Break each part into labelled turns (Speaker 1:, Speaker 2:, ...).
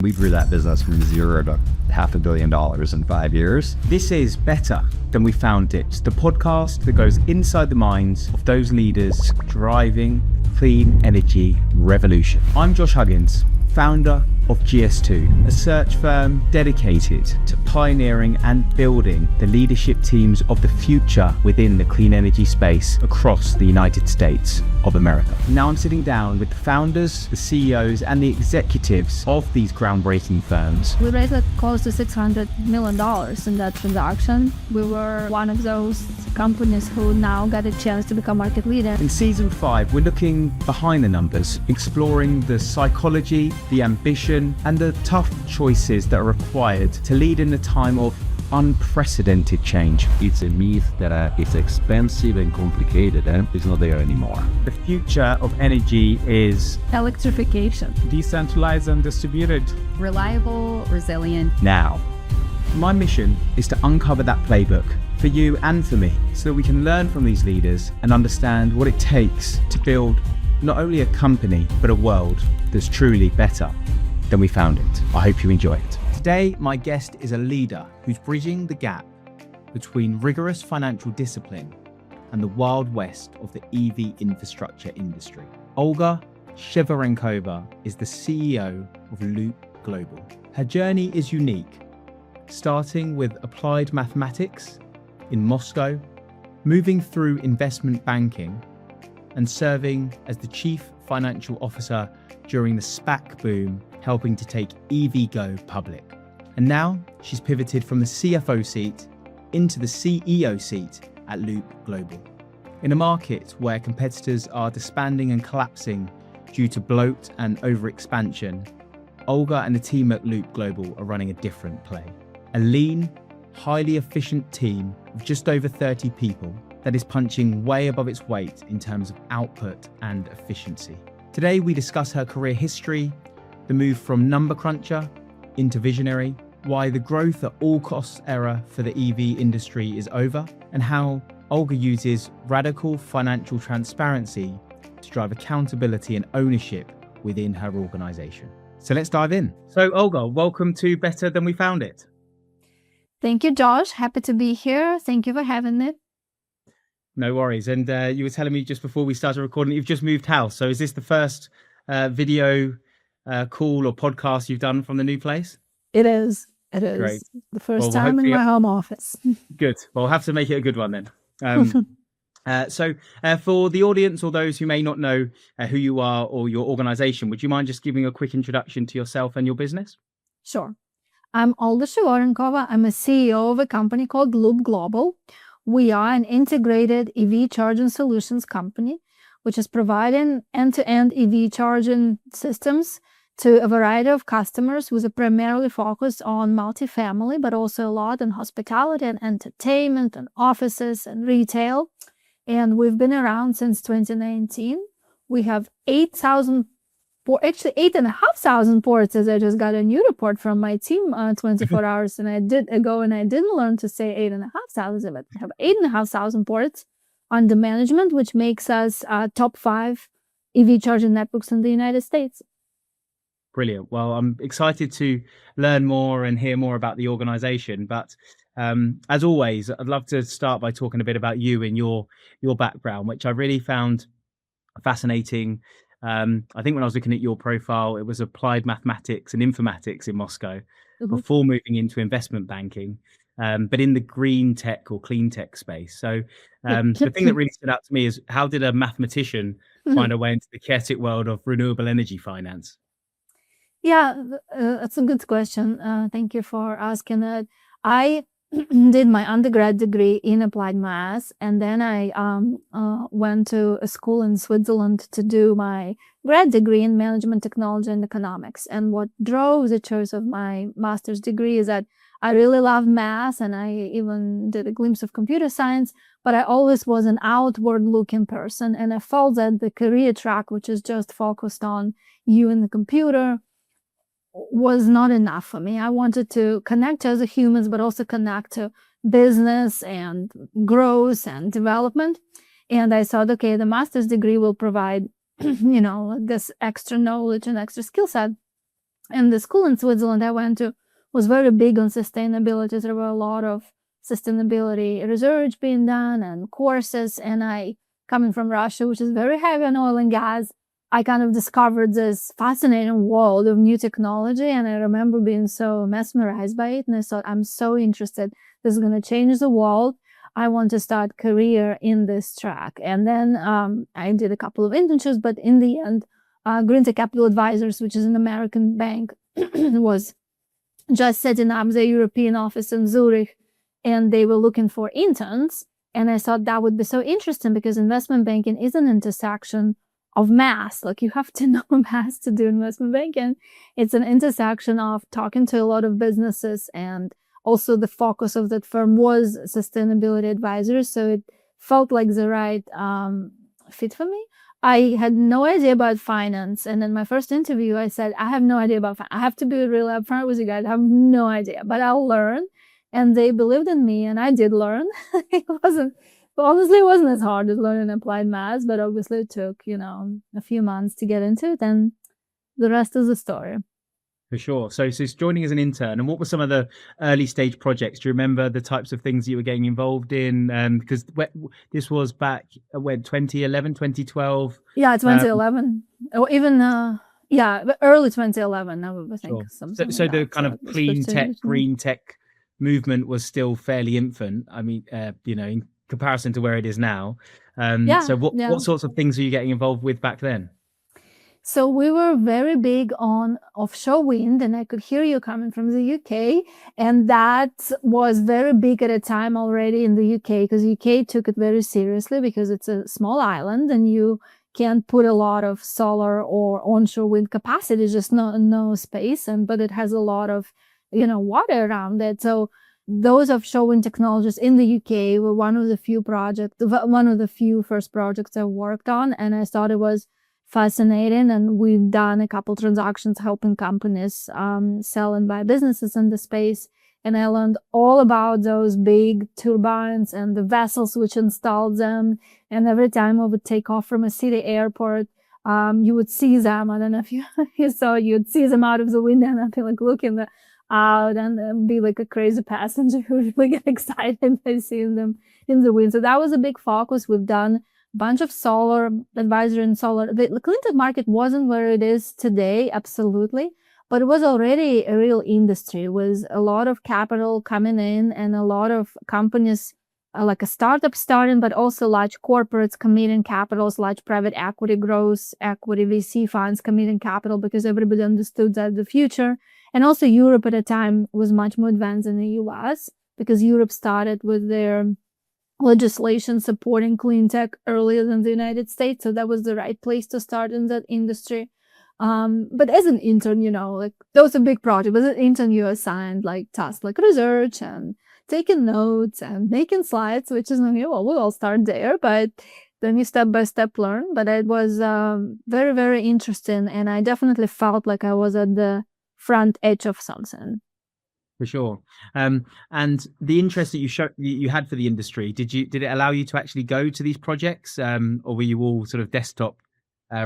Speaker 1: We grew that business from zero to $500 million in 5 years.
Speaker 2: This is Better Than We Found It, the podcast that goes inside the minds of those leaders driving clean energy revolution. I'm Josh Huggins, founder of GS2, a search firm dedicated to pioneering and building the leadership teams of the future within the clean energy space across the United States of America. Now I'm sitting down with the founders, the CEOs, and the executives of these groundbreaking firms.
Speaker 3: We raised close to $600 million in that transaction. We were one of those companies who now got a chance to become market leader.
Speaker 2: In season 5, we're looking behind the numbers, exploring the psychology, the ambition, and the tough choices that are required to lead in a time of unprecedented change.
Speaker 1: It's a myth that it's expensive and complicated and it's not there anymore.
Speaker 2: The future of energy is
Speaker 3: Electrification.
Speaker 2: decentralized and distributed.
Speaker 4: Reliable, resilient.
Speaker 2: Now, my mission is to uncover that playbook for you and for me so that we can learn from these leaders and understand what it takes to build not only a company but a world that's truly better than we found it. I hope you enjoy it. Today, my guest is a leader who's bridging the gap between rigorous financial discipline and the wild west of the EV infrastructure industry. Olga Shevorenkova is the CEO of Loop Global. Her journey is unique, starting with applied mathematics in Moscow, moving through investment banking, and serving as the chief financial officer during the SPAC boom, helping to take EVgo public. And now she's pivoted from the CFO seat into the CEO seat at Loop Global. In a market where competitors are disbanding and collapsing due to bloat and overexpansion, Olga and the team at Loop Global are running a different play. A lean, highly efficient team of just over 30 people that is punching way above its weight in terms of output and efficiency. Today, we discuss her career history, the move from number cruncher into visionary, why the growth at all costs era for the EV industry is over, and how Olga uses radical financial transparency to drive accountability and ownership within her organization. So let's dive in. So Olga, welcome to Better Than We Found It.
Speaker 3: Thank you, Josh. Happy to be here. Thank you for having me.
Speaker 2: No worries. And you were telling me just before we started recording, you've just moved house. So is this the first video call or podcast you've done from the new place?
Speaker 3: It is. Great. The first time in my home office.
Speaker 2: Good. Well, we'll have to make it a good one then. So for the audience or those who may not know who you are or your organization, would you mind just giving a quick introduction to yourself and your business?
Speaker 3: Sure. I'm Olga Shevorenkova. I'm a CEO of a company called Loop Global. We are an integrated EV charging solutions company, which is providing end-to-end EV charging systems to a variety of customers with a primarily focus on multifamily, but also a lot in hospitality and entertainment and offices and retail. And we've been around since 2019. We have 8,500 ports, as I just got a new report from my team 24 hours and I didn't learn to say 8,500, but we have 8,500 ports under management, which makes us top 5 EV charging networks in the United States.
Speaker 2: Brilliant. Well, I'm excited to learn more and hear more about the organization. But as always, I'd love to start by talking a bit about you and your background, which I really found fascinating. I think when I was looking at your profile, it was applied mathematics and informatics in Moscow before moving into investment banking, but in the green tech or clean tech space. So the thing that really stood out to me is, how did a mathematician find a way into the chaotic world of renewable energy finance?
Speaker 3: Yeah, that's a good question. Thank you for asking that. I did my undergrad degree in applied math, and then I went to a school in Switzerland to do my grad degree in management technology and economics. And what drove the choice of my master's degree is that I really love math, and I even did a glimpse of computer science, but I always was an outward-looking person, and I felt that the career track, which is just focused on you and the computer, was not enough for me. I wanted to connect to other humans, but also connect to business and growth and development. And I thought, okay, the master's degree will provide, this extra knowledge and extra skill set. And the school in Switzerland I went to was very big on sustainability. There were a lot of sustainability research being done and courses. And I, coming from Russia, which is very heavy on oil and gas, I kind of discovered this fascinating world of new technology. And I remember being so mesmerized by it. And I thought, I'm so interested. This is going to change the world. I want to start career in this track. And then I did a couple of internships, but in the end, Green Tech Capital Advisors, which is an American bank, was just setting up their European office in Zurich, and they were looking for interns. And I thought that would be so interesting because investment banking is an intersection of math. Like, you have to know math to do investment banking. It's an intersection of talking to a lot of businesses, and also the focus of that firm was sustainability advisors. So it felt like the right fit for me. I had no idea about finance. And in my first interview, I said, I have no idea about finance. I have to be really upfront with you guys. I have no idea, but I'll learn. And they believed in me, and I did learn. It wasn't as hard as learning applied math, but obviously it took, a few months to get into it. And the rest is the story.
Speaker 2: For sure. So it's joining as an intern. And what were some of the early stage projects? Do you remember the types of things you were getting involved in? Because this was back when 2011, 2012.
Speaker 3: Yeah, 2011, or even early 2011. I would think.
Speaker 2: Sure. So the kind of clean tech, green tech movement was still fairly infant. I mean, in comparison to where it is now. So what sorts of things were you getting involved with back then?
Speaker 3: So we were very big on offshore wind, and I could hear you coming from the UK. And that was very big at a time already in the UK, because UK took it very seriously because it's a small island and you can't put a lot of solar or onshore wind capacity, just no space. But it has a lot of, water around it. So those offshore wind technologies in the UK were one of the few first projects I worked on. And I thought it was fascinating, and we've done a couple transactions helping companies sell and buy businesses in the space. And I learned all about those big turbines and the vessels which installed them. And every time I would take off from a city airport, you would see them. I don't know if you saw, you'd see them out of the window, and I'd be like looking out and be like a crazy passenger who really get excited by seeing them in the wind. So that was a big focus. We've done bunch of solar advisory and solar. The clean tech market wasn't where it is today, absolutely, but it was already a real industry with a lot of capital coming in and a lot of companies like a startup starting, but also large corporates committing capitals, large private equity growth, equity VC funds committing capital, because everybody understood that the future. And also Europe at the time was much more advanced than the US, because Europe started with their legislation supporting clean tech earlier than the United States. So that was the right place to start in that industry. But as an intern, that was a big project. As an intern, you assigned tasks like research and taking notes and making slides, which is, we'll all start there, but then you step by step learn. But it was very, very interesting. And I definitely felt like I was at the front edge of something.
Speaker 2: For sure. And the interest that you had for the industry, did it allow you to actually go to these projects, or were you all sort of desktop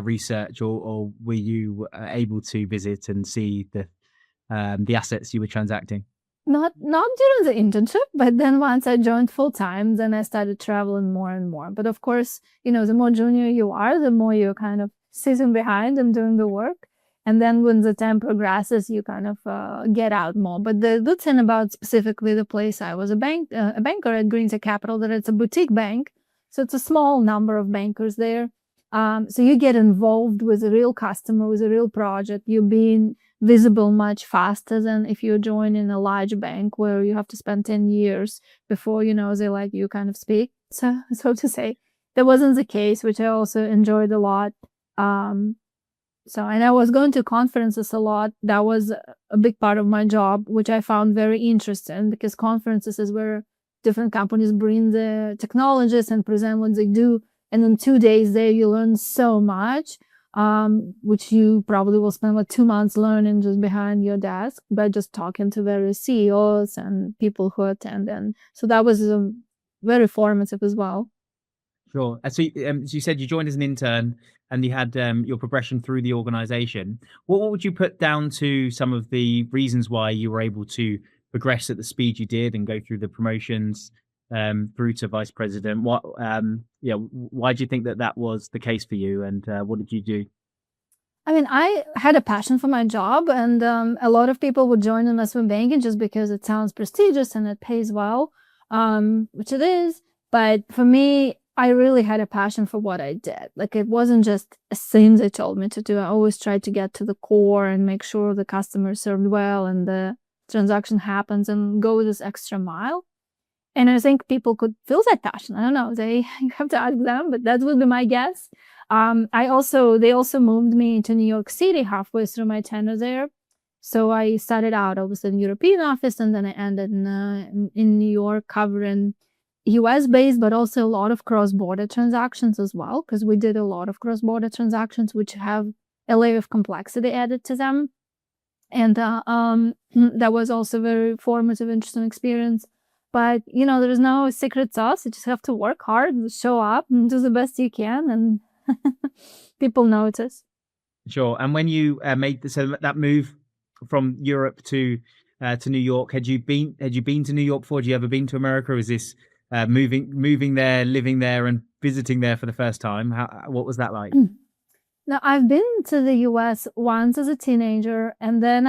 Speaker 2: research, or were you able to visit and see the assets you were transacting?
Speaker 3: Not during the internship, but then once I joined full time, then I started traveling more and more. But of course, the more junior you are, the more you're kind of sitting behind and doing the work. And then when the time progresses, you kind of get out more. But the good thing about specifically the place I was a banker at Green Tech Capital, that it's a boutique bank. So it's a small number of bankers there. So you get involved with a real customer, with a real project. You're being visible much faster than if you're joining a large bank where you have to spend 10 years before, they let you kind of speak. So to say, that wasn't the case, which I also enjoyed a lot. And I was going to conferences a lot. That was a big part of my job, which I found very interesting, because conferences is where different companies bring the technologies and present what they do. And in 2 days there, you learn so much, which you probably will spend 2 months learning just behind your desk by just talking to various CEOs and people who attend. And so that was very formative as well.
Speaker 2: Sure. So you said you joined as an intern and you had your progression through the organization. What would you put down to some of the reasons why you were able to progress at the speed you did and go through the promotions through to vice president? Why do you think that that was the case for you, and what did you do?
Speaker 3: I mean, I had a passion for my job, and a lot of people would join investment banking just because it sounds prestigious and it pays well, which it is. But for me, I really had a passion for what I did. Like, it wasn't just a thing they told me to do. I always tried to get to the core and make sure the customer is served well and the transaction happens and go this extra mile. And I think people could feel that passion. I don't know. You have to ask them, but that would be my guess. They also moved me to New York City halfway through my tenure there. So I started out, I was in the European office, and then I ended in New York covering US based, but also a lot of cross-border transactions as well, because we did a lot of cross-border transactions, which have a layer of complexity added to them. And that was also a very formative, interesting experience. But, there is no secret sauce. You just have to work hard, show up, and do the best you can, and people notice.
Speaker 2: Sure. And when you made that move from Europe to New York, had you been to New York before? Had you ever been to America? Or is this moving there, living there, and visiting there for the first time? What was that like?
Speaker 3: Now, I've been to the US once as a teenager, and then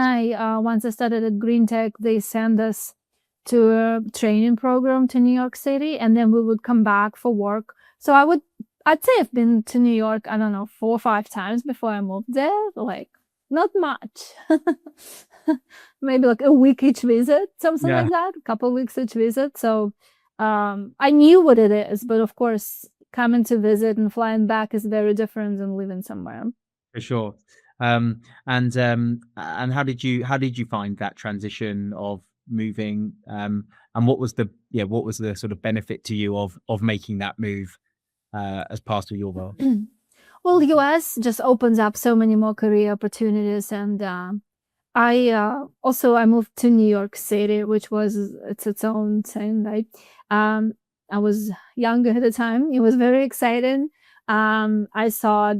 Speaker 3: once I started at Green Tech, they sent us to a training program to New York City, and then we would come back for work. So I'd say I've been to New York, I don't know, 4 or 5 times before I moved there. Like, not much. Maybe like a week each visit, something like that, a couple of weeks each visit. So I knew what it is, but of course, coming to visit and flying back is very different than living somewhere.
Speaker 2: For sure. And how did you find that transition of moving? And what was the sort of benefit to you of making that move as part of your role?
Speaker 3: Well, the US just opens up so many more career opportunities, and I moved to New York City, which was its own thing, right? I was younger at the time. It was very exciting. I saw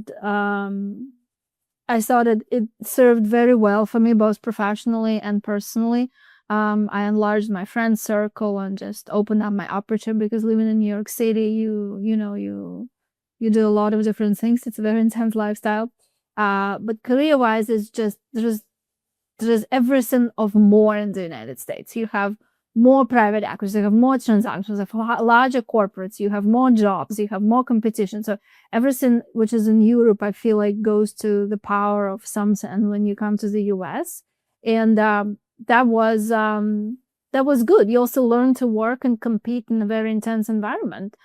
Speaker 3: that it served very well for me, both professionally and personally. I enlarged my friend circle and just opened up my aperture, because living in New York City, you do a lot of different things. It's a very intense lifestyle. But career-wise, it's just there's everything of more in the United States. You have more private equity, you have more transactions, you have larger corporates, you have more jobs, you have more competition. So everything which is in Europe, I feel like, goes to the power of something when you come to the US. And that was good. You also learn to work and compete in a very intense environment.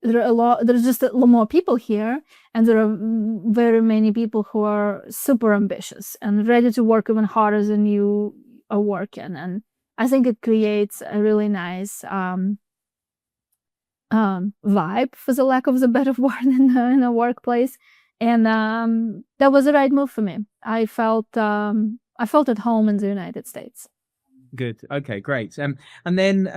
Speaker 3: There's just a lot more people here, and there are very many people who are super ambitious and ready to work even harder than you are working. And I think it creates a really nice vibe, for the lack of the better word, in a workplace. And that was the right move for me. I felt at home in the United States.
Speaker 2: Good. Okay, great. And then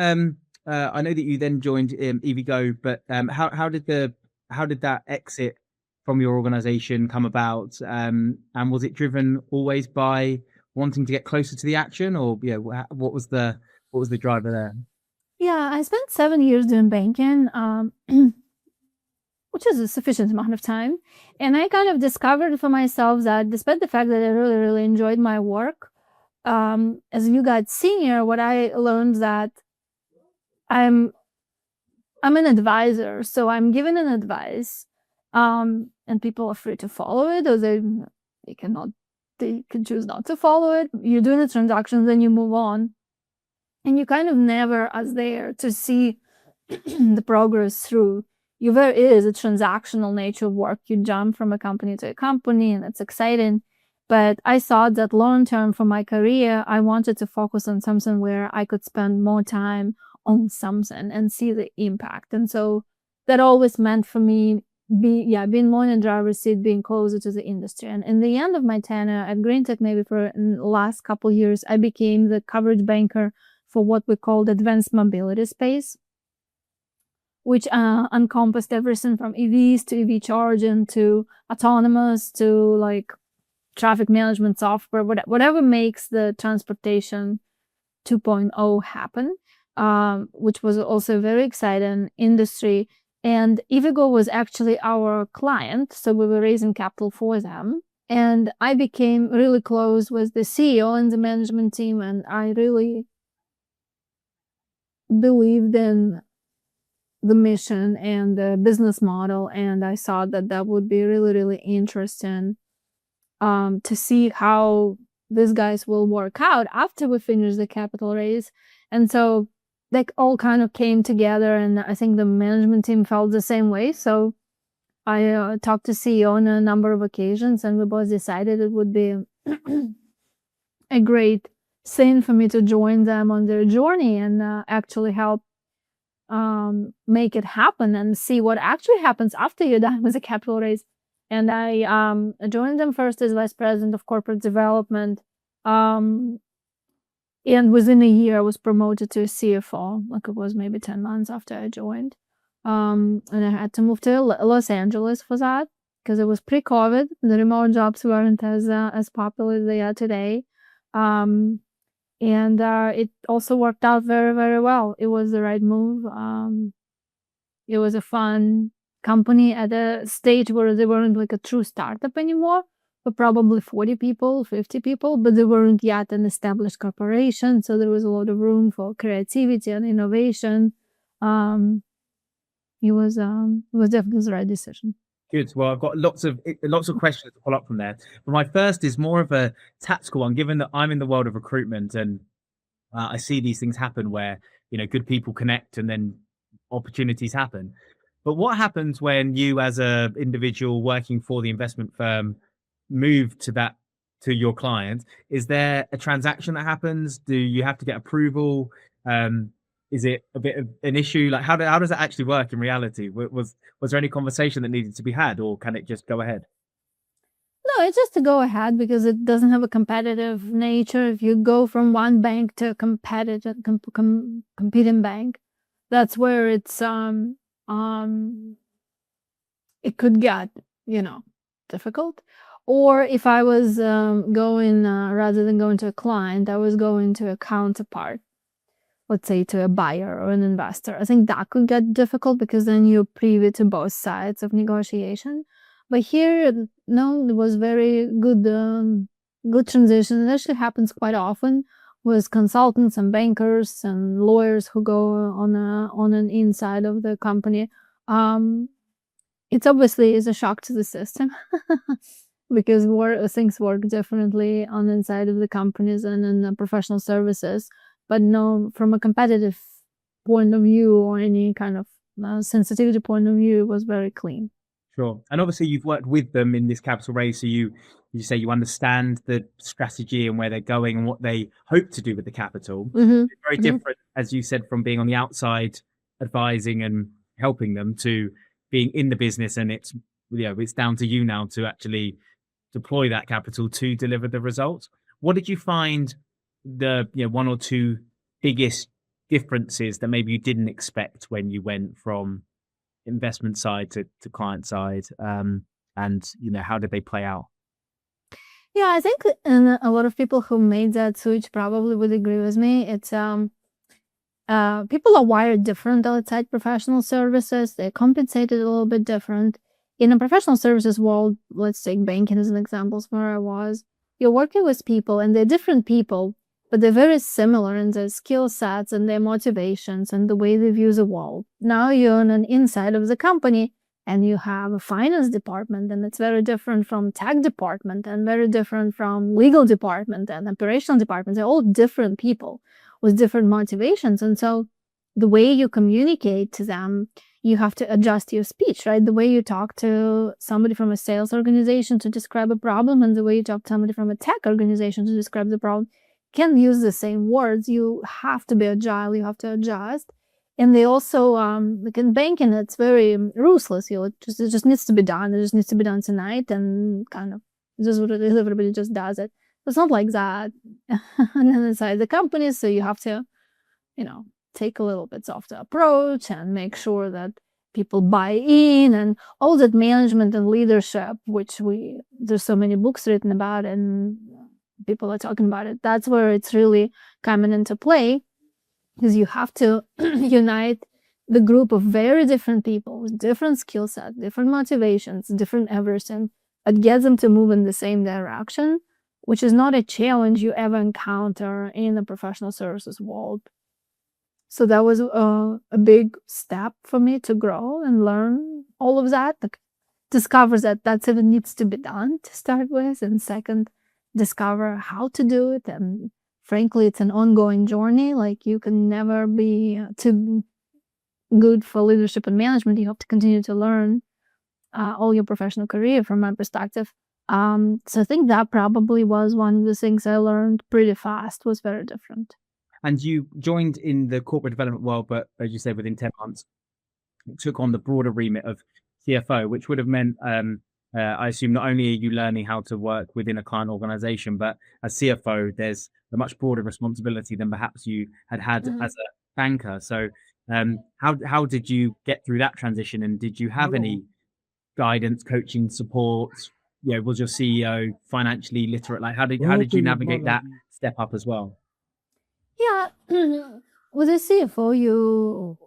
Speaker 2: I know that you then joined EVgo, but how did that exit from your organization come about? And was it driven always by wanting to get closer to the action, or what was the driver there?
Speaker 3: Yeah, I spent 7 years doing banking, which is a sufficient amount of time. And I kind of discovered for myself that despite the fact that I really, really enjoyed my work, as you got senior, what I learned that I'm an advisor, so I'm giving an advice, and people are free to follow it, or they can choose not to follow it. You're doing the transactions, then you move on, and you kind of never are there to see the progress through. There is a transactional nature of work. You jump from a company to a company, and it's exciting. But I thought that long term for my career, I wanted to focus on something where I could spend more time on something and see the impact. And so that always meant for me being more in the driver's seat, being closer to the industry. And in the end of my tenure at Green Tech, maybe for the last couple of years, I became the coverage banker for what we called advanced mobility space. which encompassed everything from EVs to EV charging to autonomous to like traffic management software, whatever makes the transportation 2.0 happen, which was also a very exciting industry. And Ivigo was actually our client, so we were raising capital for them. And I became really close with the CEO and the management team, and I really believed in the mission and the business model, and I thought that that would be really, really interesting to see how these guys will work out after we finish the capital raise. And so they all kind of came together, and I think the management team felt the same way. So I talked to CEO on a number of occasions, and we both decided it would be a great thing for me to join them on their journey and actually help make it happen and see what actually happens after you're done with a capital raise. And I joined them first as vice president of corporate development. And within a year, I was promoted to a CFO, like it was maybe 10 months after I joined. And I had to move to Los Angeles for that because it was pre-COVID. The remote jobs weren't as popular as they are today. And it also worked out very, very well. It was the right move. It was a fun company at a stage where they weren't like a true startup anymore, but probably 40 people, 50 people, but they weren't yet an established corporation. So there was a lot of room for creativity and innovation. It was definitely the right decision.
Speaker 5: Good. Well, I've got lots of questions to follow up from there. But my first is more of a tactical one, given that I'm in the world of recruitment and I see these things happen where, good people connect and then opportunities happen. But what happens when you as a individual working for the investment firm move to your client? Is there a transaction that happens? Do you have to get approval? Is it a bit of an issue? Like how does that actually work in reality? Was there any conversation that needed to be had, or can it just go ahead?
Speaker 3: No, it's just to go ahead because it doesn't have a competitive nature. If you go from one bank to a competitive competing bank, that's where it's it could get difficult. Or if I was going rather than going to a client, I was going to a counterpart, let's say to a buyer or an investor. I think that could get difficult because then you're privy to both sides of negotiation. But here, no, it was very good transition. It actually happens quite often with consultants and bankers and lawyers who go on an inside of the company. It's obviously is a shock to the system because things work differently on the inside of the companies and in the professional services. But no, from a competitive point of view or any kind of sensitivity point of view, it was very clean.
Speaker 5: Sure. And obviously you've worked with them in this capital raise, so you say you understand the strategy and where they're going and what they hope to do with the capital.
Speaker 3: Mm-hmm.
Speaker 5: It's very different, as you said, from being on the outside advising and helping them to being in the business, and it's down to you now to actually deploy that capital to deliver the results. What did you find the one or two biggest differences that maybe you didn't expect when you went from investment side to client side, and how did they play out?
Speaker 3: Yeah, I think a lot of people who made that switch probably would agree with me. It's people are wired different outside professional services. They're compensated a little bit different. In a professional services world, let's take banking as an example, where I was, you're working with people and they're different people, but they're very similar in their skill sets and their motivations and the way they view the world. Now you're on an inside of the company and you have a finance department, and it's very different from tech department and very different from legal department and operational department. They're all different people with different motivations. And so the way you communicate to them, you have to adjust your speech, right? The way you talk to somebody from a sales organization to describe a problem and the way you talk to somebody from a tech organization to describe the problem can't use the same words. You have to be agile, you have to adjust. And they also, like in banking, it's very ruthless. It just needs to be done. It just needs to be done tonight, and kind of just what it is. Everybody just does it. It's not like that on the inside of the company. So you have to, take a little bit softer approach and make sure that people buy in, and all that management and leadership, which there's so many books written about and people are talking about it. That's where it's really coming into play, because you have to unite the group of very different people with different skill sets, different motivations, different everything, that gets them to move in the same direction, which is not a challenge you ever encounter in the professional services world. So that was a big step for me to grow and learn all of that, like, discover that that's what needs to be done to start with, and second, discover how to do it. And frankly, it's an ongoing journey. Like, you can never be too good for leadership and management. You have to continue to learn all your professional career, from my perspective. So I think that probably was one of the things I learned pretty fast, was very different.
Speaker 5: And you joined in the corporate development world, but as you said, within 10 months, took on the broader remit of CFO, which would have meant, I assume, not only are you learning how to work within a client organization, but as CFO, there's a much broader responsibility than perhaps you had as a banker. So how did you get through that transition? And did you have any guidance, coaching, support? Was your CEO financially literate? Like, how did you navigate that step up as well?
Speaker 3: Yeah, with a CFO,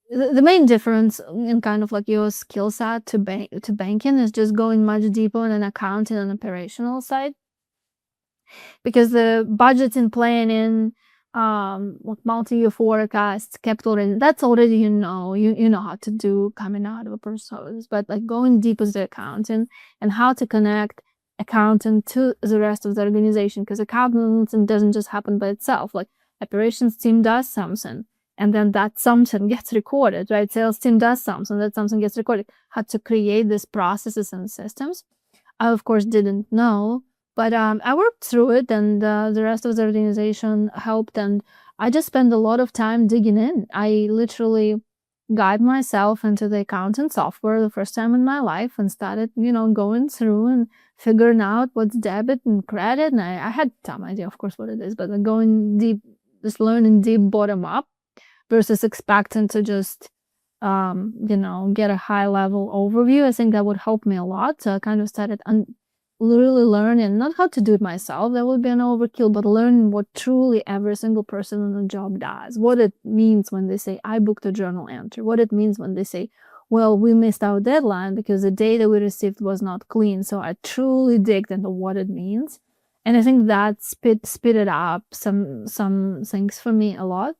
Speaker 3: the main difference in kind of like your skill set to banking is just going much deeper in an accounting and operational side, because the budgeting, planning, like multi-year forecasts, capital raising, that's already you know how to do coming out of a personal service. But like going deep with the accounting and how to connect accountant to the rest of the organization, because accounting doesn't just happen by itself. Like, operations team does something, and then that something gets recorded, right? Sales team does something, that something gets recorded. How to create these processes and systems, I of course didn't know, but I worked through it, and the rest of the organization helped, and I just spent a lot of time digging in. I literally got myself into the accounting software the first time in my life and started, going through and figuring out what's debit and credit. And I had some idea, of course, what it is, but going deep, just learning deep bottom up versus expecting to just, get a high level overview. I think that would help me a lot. So I kind of started really learning, not how to do it myself, that would be an overkill, but learning what truly every single person on the job does, what it means when they say, I booked a journal entry, what it means when they say, well, we missed our deadline because the data we received was not clean. So I truly digged into what it means. And I think that speeded up some things for me a lot,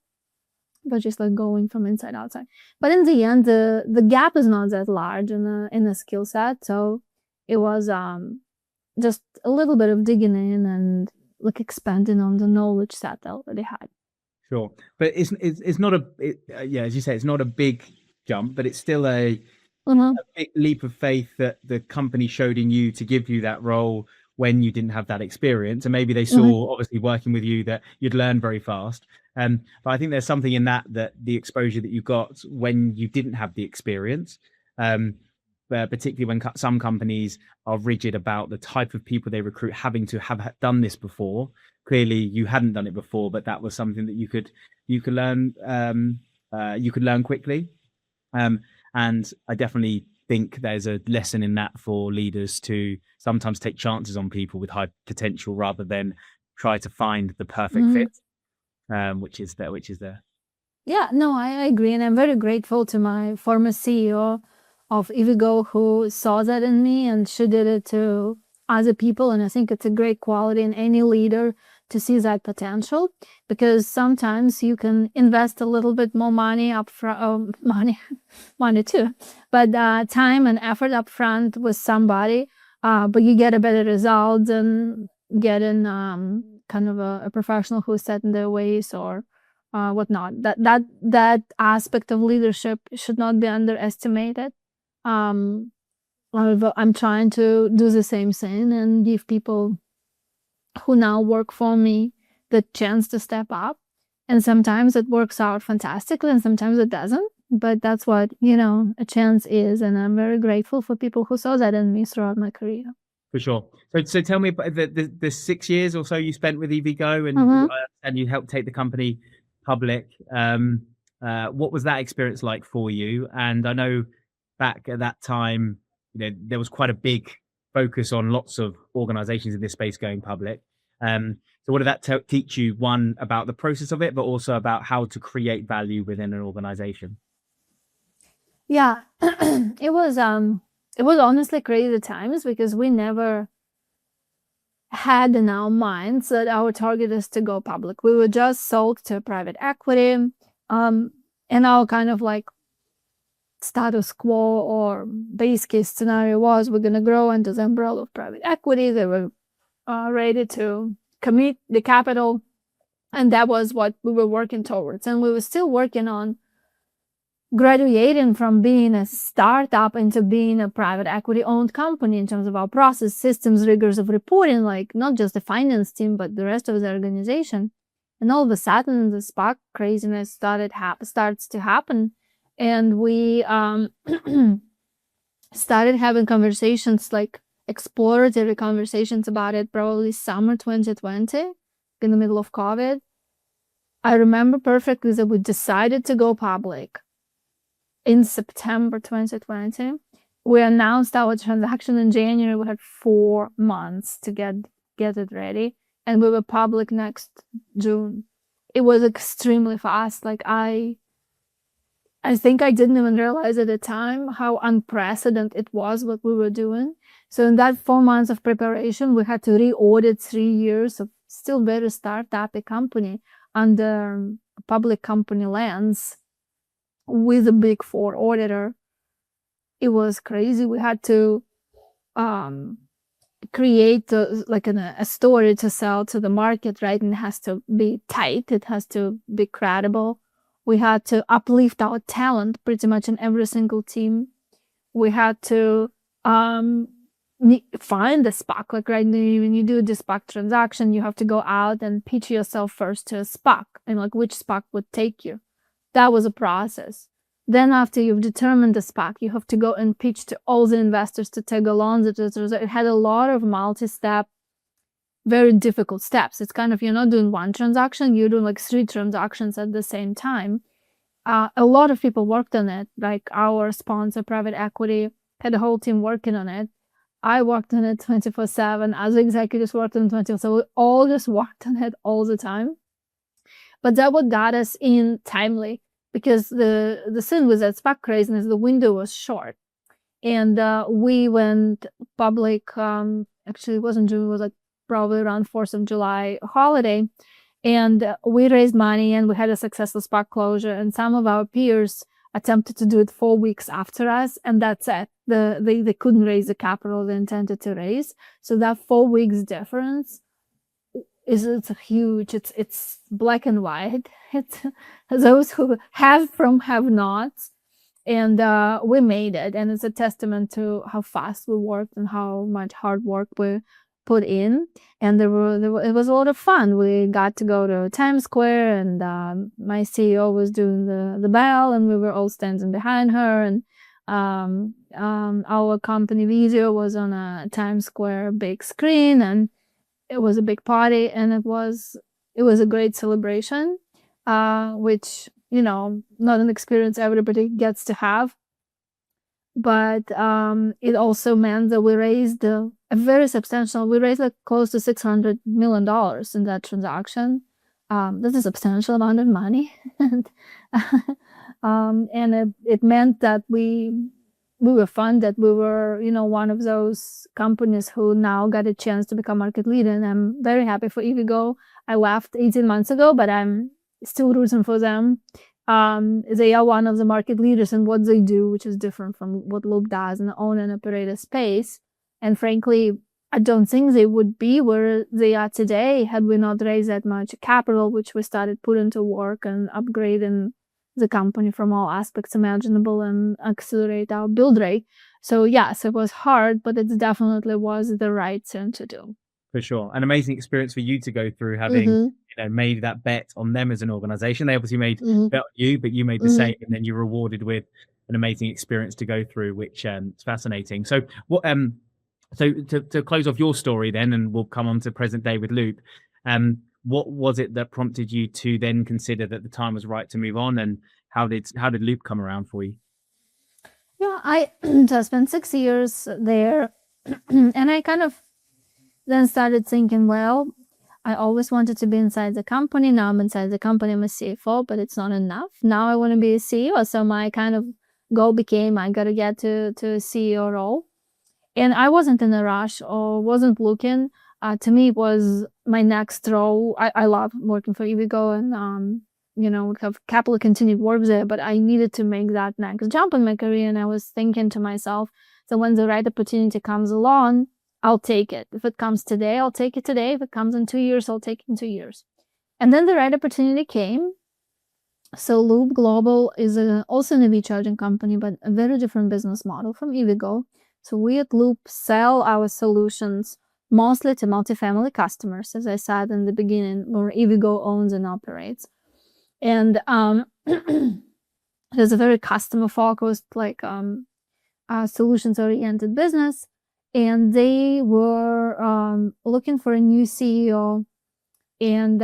Speaker 3: but just like going from inside outside. But in the end, the gap is not that large in the skill set. So it was just a little bit of digging in and like expanding on the knowledge set I already had.
Speaker 5: Sure, but it's not as you say, it's not a big jump, but it's still a big leap of faith that the company showed in you to give you that role when you didn't have that experience, and maybe they saw obviously working with you that you'd learn very fast. But I think there's something in that the exposure that you got when you didn't have the experience. Particularly when some companies are rigid about the type of people they recruit having to have done this before. Clearly, you hadn't done it before, but that was something that you could learn. You could learn quickly, and I definitely think there's a lesson in that for leaders to sometimes take chances on people with high potential rather than try to find the perfect fit, which is there.
Speaker 3: Yeah, no, I agree, and I'm very grateful to my former CEO of Ivigo, who saw that in me, and she did it to other people. And I think it's a great quality in any leader to see that potential, because sometimes you can invest a little bit more money up front, money too, but time and effort up front with somebody, but you get a better result than getting kind of a professional who's set in their ways or whatnot. That aspect of leadership should not be underestimated. I'm trying to do the same thing and give people who now work for me the chance to step up. And sometimes it works out fantastically and sometimes it doesn't. But that's what, a chance is. And I'm very grateful for people who saw that in me throughout my career.
Speaker 5: For sure. So tell me about the 6 years or so you spent with EVgo, and you helped take the company public. What was that experience like for you? And I know back at that time, there was quite a big focus on lots of organizations in this space going public. So what did that teach you? One, about the process of it, but also about how to create value within an organization.
Speaker 3: Yeah, it was honestly crazy times because we never had in our minds that our target is to go public. We were just sold to private equity, and our kind of like status quo or base case scenario was we're going to grow under the umbrella of private equity. They were ready to commit the capital, and that was what we were working towards. And we were still working on graduating from being a startup into being a private equity owned company in terms of our process, systems, rigors of reporting, like not just the finance team, but the rest of the organization. And all of a sudden the SPAC craziness starts to happen. And we started having conversations, like exploratory conversations about it, probably summer 2020, in the middle of COVID. I remember perfectly that we decided to go public in September 2020. We announced our transaction in January. We had 4 months to get it ready, and we were public next June. It was extremely fast. Like I think I didn't even realize at the time how unprecedented it was what we were doing. So in that 4 months of preparation, we had to re-audit 3 years of still very startup-y company under public company lens with a big four auditor. It was crazy. We had to create a story to sell to the market, right? And it has to be tight. It has to be credible. We had to uplift our talent pretty much in every single team. We had to find the SPAC. Like right now, when you do the SPAC transaction, you have to go out and pitch yourself first to a SPAC, and like which SPAC would take you. That was a process. Then after you've determined the SPAC, you have to go and pitch to all the investors to tag along. It had a lot of multi-step, very difficult steps. It's kind of, you're not doing one transaction, you're doing like 3 transactions at the same time. A lot of people worked on it, like our sponsor, private equity, had a whole team working on it. I worked on it 24/7. Other executives worked on it 24/7. So we all just worked on it all the time. But that what got us in timely, because the thing with that SPAC craziness, the window was short. And we went public, actually it wasn't June, it was like probably around 4th of July holiday. And we raised money and we had a successful SPAC closure. And some of our peers attempted to do it 4 weeks after us, and that's it. They couldn't raise the capital they intended to raise. So that 4 weeks difference it's huge. It's black and white. It's those who have from have nots, and we made it. And it's a testament to how fast we worked and how much hard work we put in. And it was a lot of fun. We got to go to Times Square, and my CEO was doing the bell, and we were all standing behind her. And our company video was on a Times Square big screen, and it was a big party, and it was a great celebration, which, not an experience everybody gets to have. But it also meant that we raised we raised like close to $600 million in that transaction. That's a substantial amount of money. And it meant that we were funded. We were, one of those companies who now got a chance to become market leader. And I'm very happy for EVgo. I left 18 months ago, but I'm still rooting for them. They are one of the market leaders in what they do, which is different from what Loop does in the own and operator space. And frankly, I don't think they would be where they are today had we not raised that much capital, which we started putting to work and upgrading the company from all aspects imaginable and accelerate our build rate. So yes, it was hard, but it definitely was the right thing to do.
Speaker 5: For sure. An amazing experience for you to go through, having made that bet on them as an organization. They obviously made a bet on you, but you made the same, and then you're rewarded with an amazing experience to go through, which is fascinating. So what so to close off your story then, and we'll come on to present day with Loop, what was it that prompted you to then consider that the time was right to move on, and how did Loop come around for you?
Speaker 3: Yeah, I so I spent 6 years there, and I kind of then started thinking, well, I always wanted to be inside the company. Now I'm inside the company, I'm a CFO, but it's not enough. Now I want to be a CEO. So my kind of goal became I got to get to a CEO role. And I wasn't in a rush or wasn't looking. To me, it was my next role. I love working for EVgo, and we have capital continued work there, but I needed to make that next jump in my career. And I was thinking to myself, so when the right opportunity comes along, I'll take it. If it comes today, I'll take it today. If it comes in 2 years, I'll take it in 2 years. And then the right opportunity came. So Loop Global is also an EV charging company, but a very different business model from EVgo. So we at Loop sell our solutions mostly to multifamily customers, as I said in the beginning, where EVgo owns and operates. And there's a very customer-focused, like solutions-oriented business. And they were looking for a new CEO, and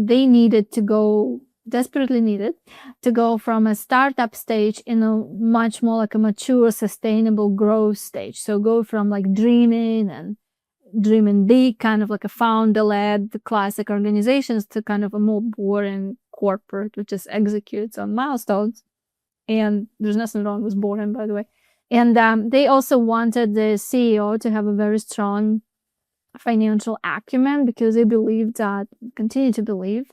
Speaker 3: they desperately needed to go from a startup stage in a much more like a mature, sustainable growth stage. So go from like dreaming big, kind of like a founder-led classic organizations, to kind of a more boring corporate, which just executes on milestones. And there's nothing wrong with boring, by the way. And they also wanted the CEO to have a very strong financial acumen, because they continue to believe,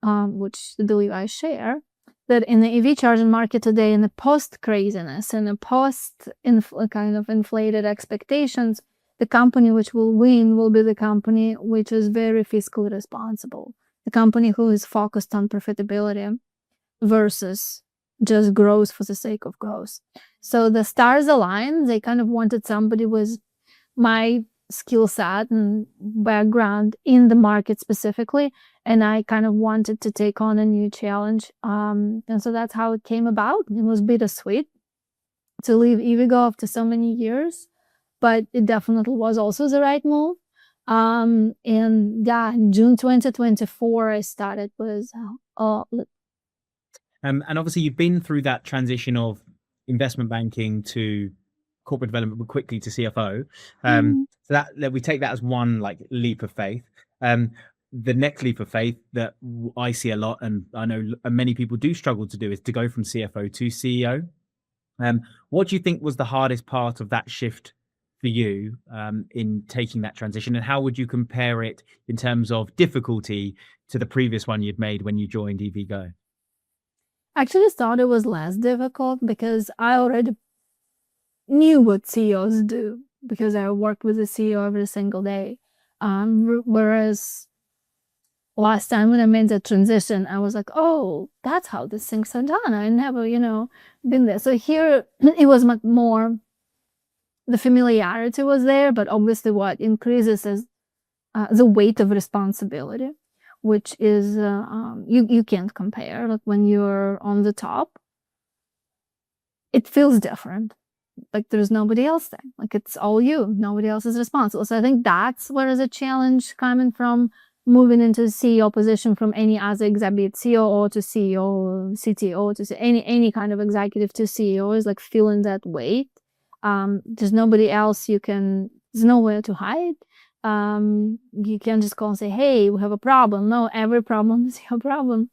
Speaker 3: which the belief I share, that in the EV charging market today, in the post-craziness and the kind of inflated expectations, the company which will win will be the company which is very fiscally responsible, the company who is focused on profitability versus just growth for the sake of growth. So the stars aligned. They kind of wanted somebody with my skill set and background in the market specifically, and I kind of wanted to take on a new challenge. And so that's how it came about. It was bittersweet to leave EVgo after so many years, but it definitely was also the right move. And yeah, in June 2024, I started with
Speaker 5: and obviously you've been through that transition of investment banking to corporate development, but quickly to CFO. So that we take that as one like leap of faith. The next leap of faith that I see a lot, and I know many people do struggle to do, is to go from CFO to CEO. What do you think was the hardest part of that shift for you in taking that transition, and how would you compare it in terms of difficulty to the previous one you'd made when you joined EVgo?
Speaker 3: I actually thought it was less difficult because I already knew what CEOs do, because I worked with the CEO every single day. Whereas last time when I made the transition, I was like, oh, that's how these things are done. I never, been there. So here it was much more, the familiarity was there, but obviously what increases is the weight of responsibility, which is, you can't compare. Like when you're on the top, it feels different. Like there's nobody else there. Like it's all you. Nobody else is responsible. So I think that's where is a challenge coming from moving into the CEO position from any other executive, COO to CEO, CTO to any kind of executive to CEO, is like feeling that weight. There's nobody else there's nowhere to hide. You can't just call and say, hey, we have a problem. No, every problem is your problem.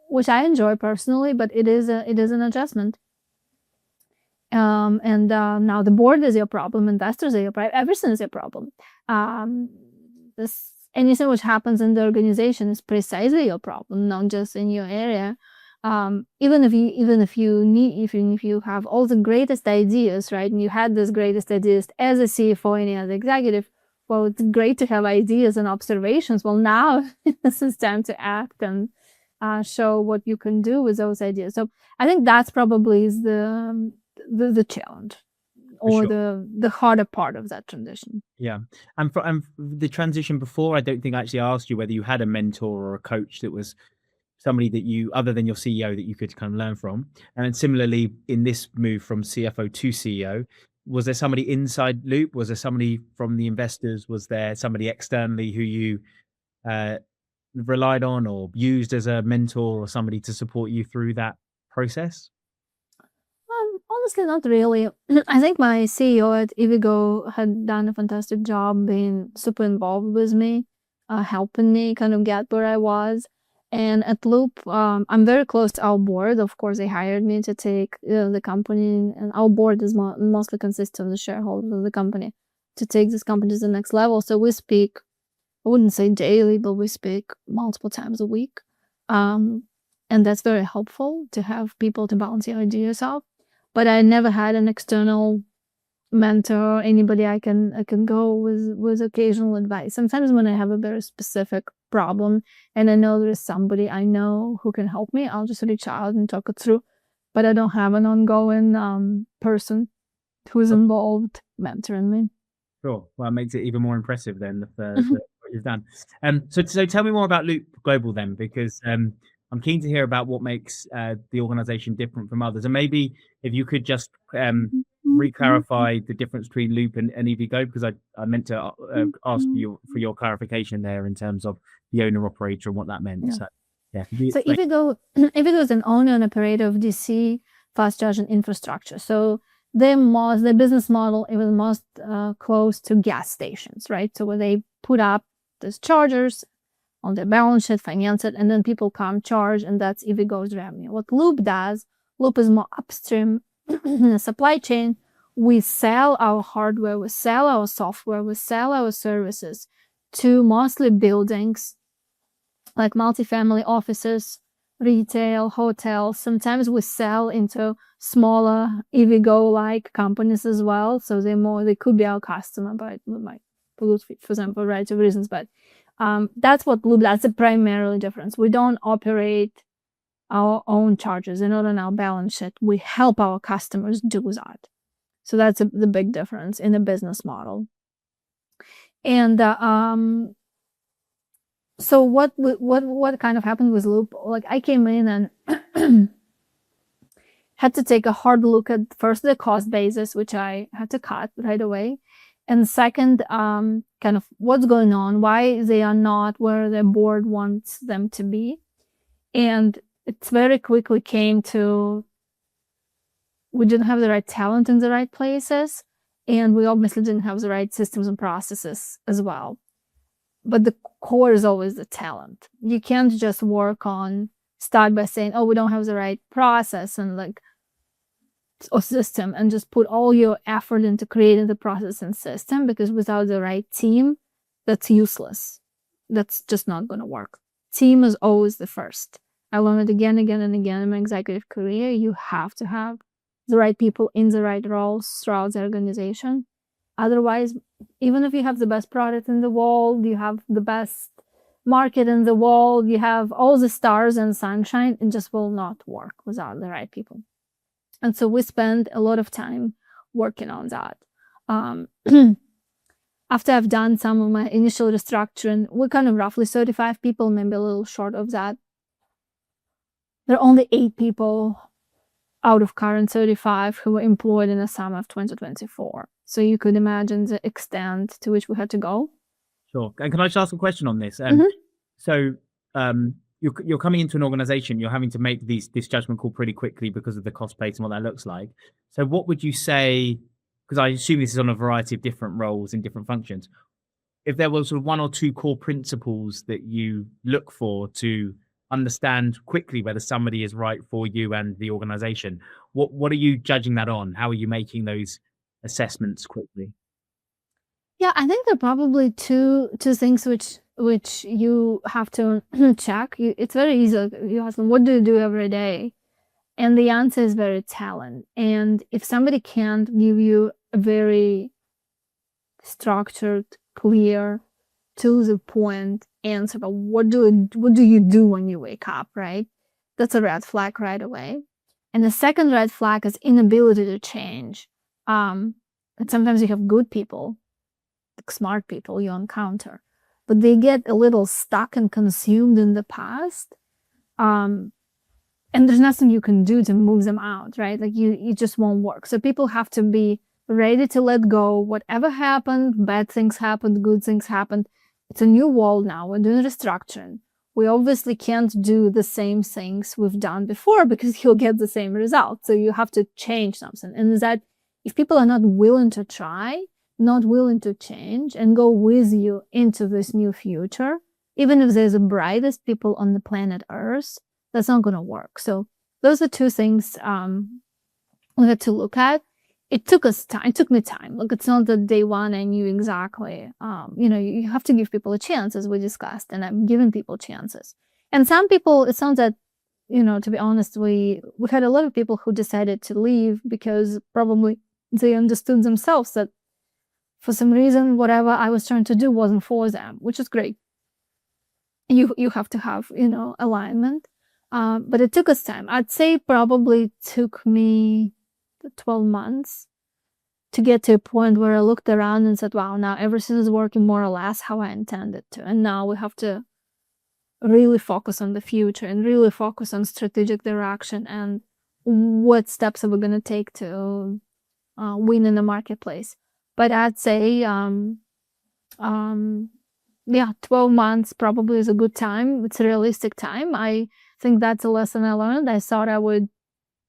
Speaker 3: Which I enjoy personally, but it is an adjustment. And now the board is your problem, investors are your problem, everything is your problem. Anything which happens in the organization is precisely your problem, not just in your area. Even if you have all the greatest ideas, right? And you had those greatest ideas as a CFO, any other executive, well, it's great to have ideas and observations. Well, now this is time to act and show what you can do with those ideas. So I think that's probably is the challenge, or
Speaker 5: sure.
Speaker 3: the harder part of that transition.
Speaker 5: Yeah. And for the transition before, I don't think I actually asked you whether you had a mentor or a coach that was somebody that you, other than your CEO, that you could kind of learn from. And then similarly, in this move from CFO to CEO, was there somebody inside Loop? Was there somebody from the investors? Was there somebody externally who you relied on or used as a mentor or somebody to support you through that process?
Speaker 3: Honestly, not really. I think my CEO at Evigo had done a fantastic job being super involved with me, helping me kind of get where I was. And at Loop, I'm very close to our board. Of course, they hired me to take the company, and our board is mostly consists of the shareholders of the company, to take this company to the next level. So we speak, I wouldn't say daily, but we speak multiple times a week. And that's very helpful to have people to bounce your ideas off. But I never had an external mentor, anybody I can go with occasional advice. Sometimes when I have a very specific problem and I know there is somebody I know who can help me, I'll just reach out and talk it through. But I don't have an ongoing person who's involved mentoring me.
Speaker 5: Sure. Well, it makes it even more impressive then what you've done. So tell me more about Loop Global then, because I'm keen to hear about what makes the organization different from others, and maybe if you could just re-clarify the difference between Loop and Evigo, because I meant to ask you for your clarification there in terms of the owner operator and what that meant.
Speaker 3: Yeah. So Evigo is an owner and operator of DC fast charging infrastructure. So their business model, it was most close to gas stations, right? So where they put up these chargers on their balance sheet, finance it, and then people come charge, and that's Evigo's revenue. What Loop does, Loop is more upstream in the supply chain. We sell our hardware, we sell our software, we sell our services to mostly buildings like multifamily offices, retail, hotels. Sometimes we sell into smaller Evigo-like companies as well. So they could be our customer, but we might pollute for them for a variety of reasons. But that's what Loop, that's the primary difference. We don't operate our own charges. They're not on our balance sheet. We help our customers do that. So that's the big difference in the business model. And so what kind of happened with Loop? Like I came in and had to take a hard look at first the cost basis, which I had to cut right away. And second, kind of what's going on, why they are not where the board wants them to be. And it very quickly came to, we didn't have the right talent in the right places, and we obviously didn't have the right systems and processes as well. But the core is always the talent. You can't just start by saying, oh, we don't have the right process and or system, and just put all your effort into creating the process and system, because without the right team, that's useless. That's just not going to work. Team is always the first. I learned it again and again in my executive career. You have to have the right people in the right roles throughout the organization. Otherwise, even if you have the best product in the world, you have the best market in the world, you have all the stars and sunshine, it just will not work without the right people. And so we spend a lot of time working on that. After I've done some of my initial restructuring, we're kind of roughly 35 people, maybe a little short of that. There are only 8 people out of current 35 who were employed in the summer of 2024. So you could imagine the extent to which we had to go.
Speaker 5: Sure. And can I just ask a question on this? So you're coming into an organization, you're having to make this judgment call pretty quickly because of the cost base and what that looks like. So what would you say, because I assume this is on a variety of different roles in different functions, if there was sort of 1 or 2 core principles that you look for to understand quickly whether somebody is right for you and the organization, what are you judging that on? How are you making those assessments quickly?
Speaker 3: Yeah, I think there are probably two things which you have to check. It's very easy. You ask them, what do you do every day? And the answer is very talent. And if somebody can't give you a very structured, clear, to the point answer about what do you do when you wake up, right? That's a red flag right away. And the second red flag is inability to change. And sometimes you have good people, like smart people you encounter, but they get a little stuck and consumed in the past. And there's nothing you can do to move them out, right? Like you just won't work. So people have to be ready to let go. Whatever happened, bad things happened, good things happened. It's a new world now. We're doing restructuring. We obviously can't do the same things we've done before because you'll get the same result. So you have to change something. And that if people are not willing to try, not willing to change and go with you into this new future, even if there's the brightest people on the planet Earth, that's not going to work. So those are two things we had to look at. It took us time. It took me time. Look, it's not that day one I knew exactly. You have to give people a chance, as we discussed, and I'm giving people chances. And some people, it sounds that, to be honest, we had a lot of people who decided to leave because probably they understood themselves that for some reason, whatever I was trying to do wasn't for them, which is great. You have to have, alignment. But it took us time. I'd say probably took me 12 months to get to a point where I looked around and said, wow, now everything is working more or less how I intended to. And now we have to really focus on the future and really focus on strategic direction and what steps are we going to take to win in the marketplace. But I'd say, 12 months probably is a good time. It's a realistic time. I think that's a lesson I learned. I thought I would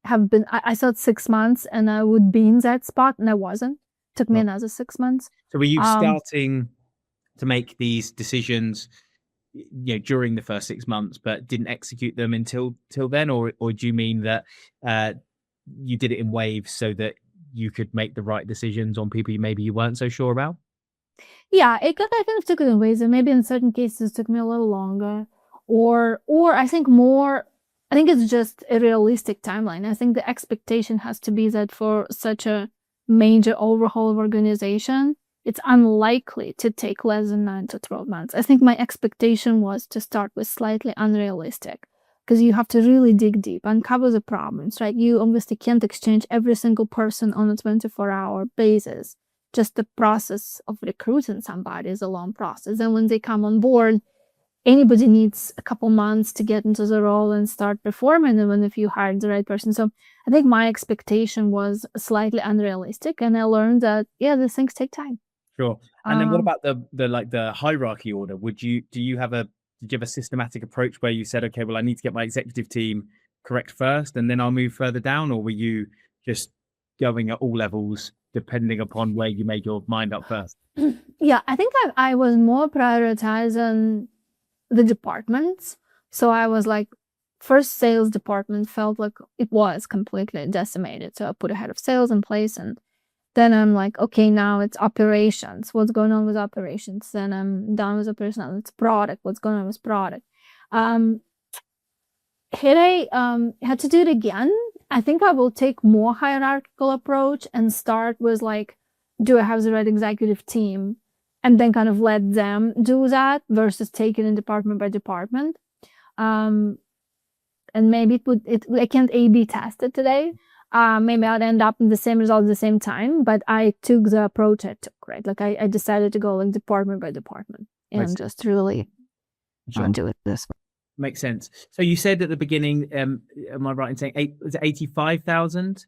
Speaker 3: have been, I thought 6 months and I would be in that spot, and I wasn't. It took me another 6 months.
Speaker 5: So were you starting to make these decisions, during the first 6 months, but didn't execute them until then? Or do you mean that you did it in waves so that you could make the right decisions on people maybe you weren't so sure about?
Speaker 3: Yeah, I kind of took it in ways, and maybe in certain cases it took me a little longer. Or I think it's just a realistic timeline. I think the expectation has to be that for such a major overhaul of organization, it's unlikely to take less than 9 to 12 months. I think my expectation was to start with slightly unrealistic, because you have to really dig deep, uncover the problems, right? You obviously can't exchange every single person on a 24-hour basis. Just the process of recruiting somebody is a long process. And when they come on board, anybody needs a couple months to get into the role and start performing, even if you hired the right person. So I think my expectation was slightly unrealistic, and I learned that these things take time.
Speaker 5: Sure. And then what about the hierarchy order? Did you have a systematic approach where you said, okay, well, I need to get my executive team correct first, and then I'll move further down? Or were you just going at all levels depending upon where you made your mind up first?
Speaker 3: Yeah, I think I was more prioritizing the departments. So I was like, first sales department felt like it was completely decimated. So I put a head of sales in place, and then I'm like, okay, now it's operations. What's going on with operations? Then I'm done with operations. It's product. What's going on with product? Had I had to do it again, I think I will take more hierarchical approach and start with like, do I have the right executive team? And then kind of let them do that versus taking it department by department. And maybe I can't A/B test it today. Maybe I'd end up in the same result at the same time, but I took the approach I took, right? Like I decided to go like department by department and just really do it this way.
Speaker 5: Makes sense. So you said at the beginning, am I right in saying 85,000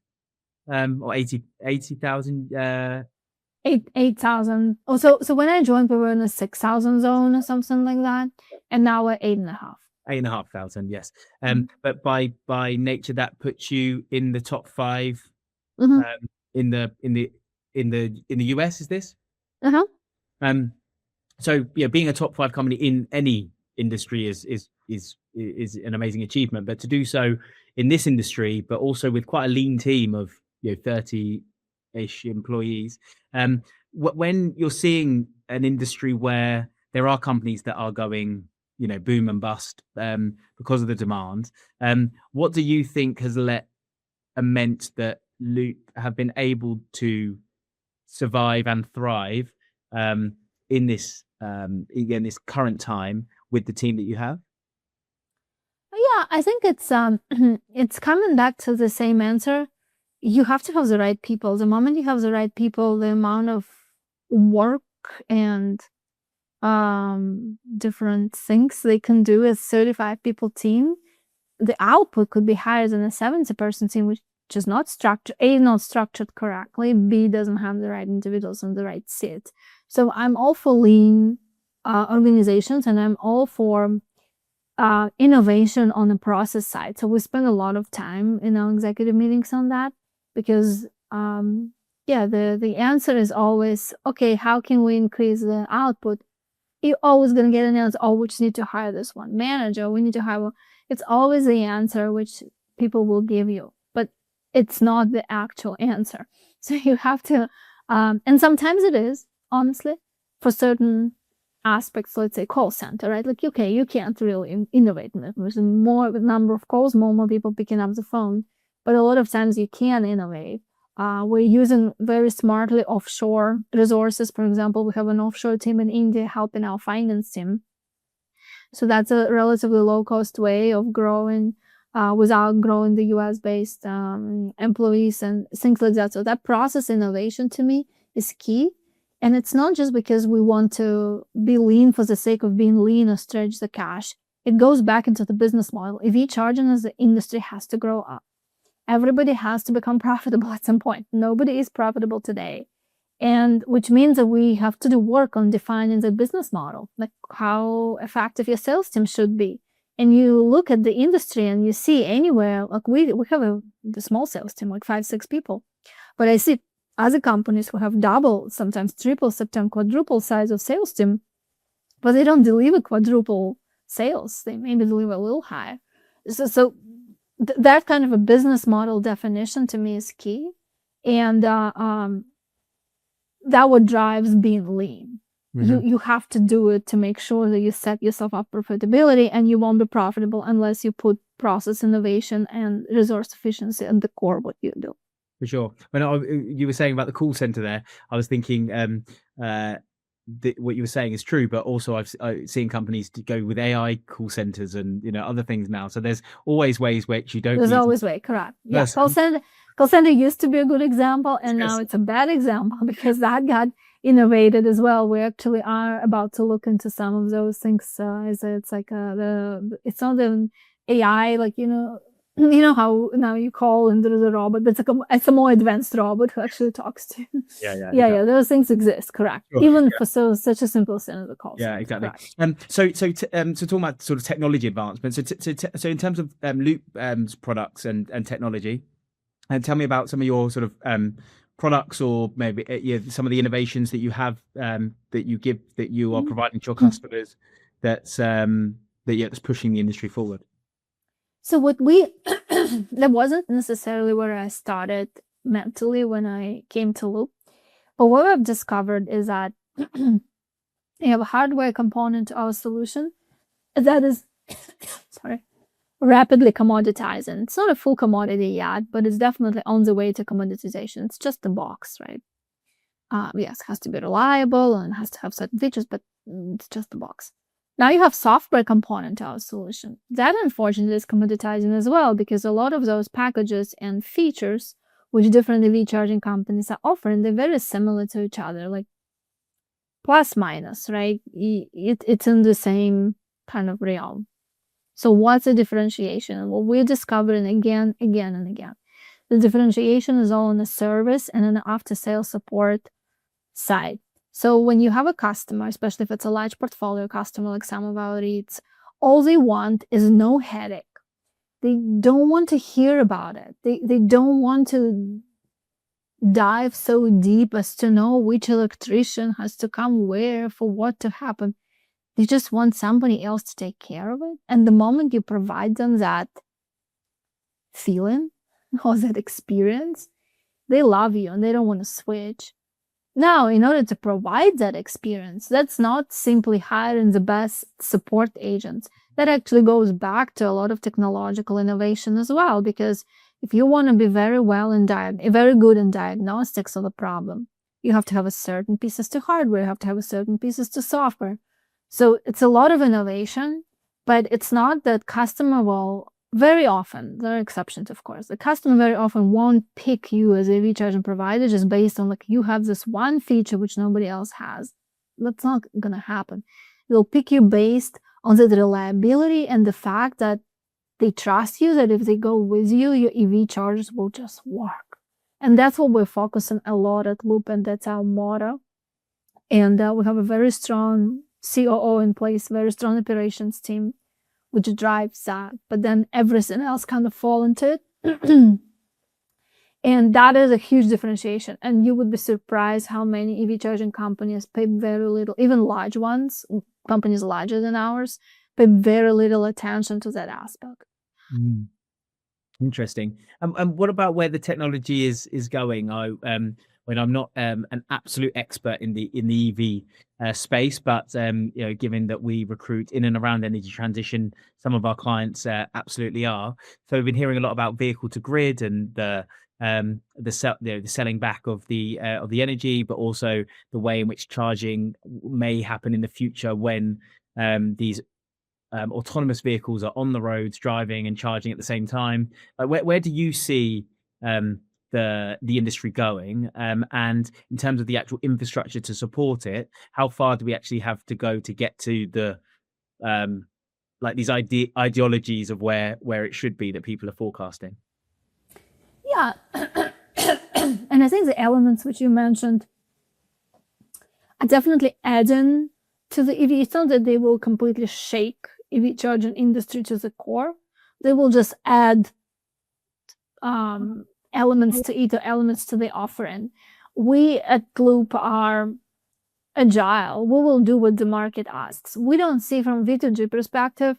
Speaker 5: or 80,000?
Speaker 3: 8,000. Oh, so when I joined, we were in the 6,000 zone or something like that, and now we're 8,500.
Speaker 5: 8,500, yes. But by nature, that puts you in the top 5 in the US. Is this? So being a top 5 company in any industry is an amazing achievement. But to do so in this industry, but also with quite a lean team of 30-ish employees, when you're seeing an industry where there are companies that are going boom and bust because of the demand, what do you think has meant that Loop have been able to survive and thrive in this this current time with the team that you have?
Speaker 3: Yeah, I think it's coming back to the same answer. You have to have the right people. The moment you have the right people, the amount of work and different things they can do as 35 people team, the output could be higher than a 70-person team, which which is not structured, A, not structured correctly, B, doesn't have the right individuals in the right seat. So I'm all for lean organizations, and I'm all for innovation on the process side. So we spend a lot of time in our executive meetings on that, because the answer is always, okay, how can we increase the output? You're always going to get an answer, oh, we just need to hire this one manager, we need to hire one. It's always the answer which people will give you, but it's not the actual answer. So you have to, and sometimes it is, honestly, for certain aspects, let's say call center, right? Like, okay, you can't really innovate in it. There's more number of calls, more people picking up the phone, but a lot of times you can innovate. We're using very smartly offshore resources. For example, we have an offshore team in India helping our finance team. So that's a relatively low-cost way of growing without growing the US-based employees and things like that. So that process innovation to me is key. And it's not just because we want to be lean for the sake of being lean or stretch the cash. It goes back into the business model. If you're charging as the industry has to grow up, everybody has to become profitable at some point. Nobody is profitable today. And which means that we have to do work on defining the business model, like how effective your sales team should be. And you look at the industry and you see anywhere, like we have the small sales team, like 5-6 people. But I see other companies who have double, sometimes triple, sometimes quadruple size of sales team, but they don't deliver quadruple sales. They maybe deliver a little higher. So that kind of a business model definition to me is key. And that what drives being lean. Mm-hmm. You have to do it to make sure that you set yourself up for profitability, and you won't be profitable unless you put process innovation and resource efficiency at the core of what you do.
Speaker 5: For sure. When you were saying about the call center there, I was thinking what you were saying is true, but also I've seen companies to go with AI call centers and other things now. So there's always ways which you don't.
Speaker 3: There's always way, correct. Yeah, call center used to be a good example, and now it's a bad example because that got innovated as well. We actually are about to look into some of those things. It's like it's not an AI, like how now you call and there's a robot, but it's a more advanced robot who actually talks to you. Yeah. Those things exist, correct? Sure. Even for such a simple thing as a call.
Speaker 5: Yeah, exactly. So talking about sort of technology advancement. So in terms of Loop products and technology, and tell me about some of your sort of products, or maybe some of the innovations that you have that you are providing to your customers that's pushing the industry forward.
Speaker 3: So that wasn't necessarily where I started mentally when I came to Loop, but what I've discovered is that you have a hardware component to our solution that is rapidly commoditizing. It's not a full commodity yet, but it's definitely on the way to commoditization. It's just a box, right? Yes, it has to be reliable and has to have certain features, but it's just a box. Now you have software component to our solution. That unfortunately is commoditizing as well, because a lot of those packages and features which different EV charging companies are offering, they're very similar to each other, like plus minus, right? It's in the same kind of realm. So what's the differentiation? Well, we're discovering again and again. The differentiation is all on the service and an after-sales support side. So when you have a customer, especially if it's a large portfolio customer like some of our REITs, all they want is no headache. They don't want to hear about it. They don't want to dive so deep as to know which electrician has to come where for what to happen. They just want somebody else to take care of it. And the moment you provide them that feeling or that experience, they love you and they don't want to switch. Now, in order to provide that experience, that's not simply hiring the best support agents. That actually goes back to a lot of technological innovation as well, because if you want to be very good in diagnostics of a problem, you have to have a certain pieces to hardware, you have to have a certain pieces to software. So it's a lot of innovation, but it's not that customer will very often, there are exceptions, of course, the customer very often won't pick you as a EV charging provider just based on like you have this one feature which nobody else has. That's not going to happen. They'll pick you based on the reliability and the fact that they trust you, that if they go with you, your EV chargers will just work. And that's what we're focusing a lot at Loop, and that's our motto. And we have a very strong COO in place, very strong operations team, which drives that. But then everything else kind of fall into it. And that is a huge differentiation. And you would be surprised how many EV charging companies pay very little, even large ones, companies larger than ours, pay very little attention to that aspect.
Speaker 5: Mm. Interesting. And what about where the technology is going? When I'm not an absolute expert in the EV space, but given that we recruit in and around energy transition, some of our clients absolutely are. So we've been hearing a lot about vehicle to grid and the selling back of the energy, but also the way in which charging may happen in the future when these autonomous vehicles are on the roads driving and charging at the same time. Where do you see the industry going, and in terms of the actual infrastructure to support it, how far do we actually have to go to get to the these ideologies of where it should be that people are forecasting?
Speaker 3: Yeah. And I think the elements which you mentioned are definitely adding to the EV. It's not that they will completely shake EV charging industry to the core. They will just add elements to it, or elements to the offering. We at Loop are agile. We will do what the market asks. We don't see from V2G perspective.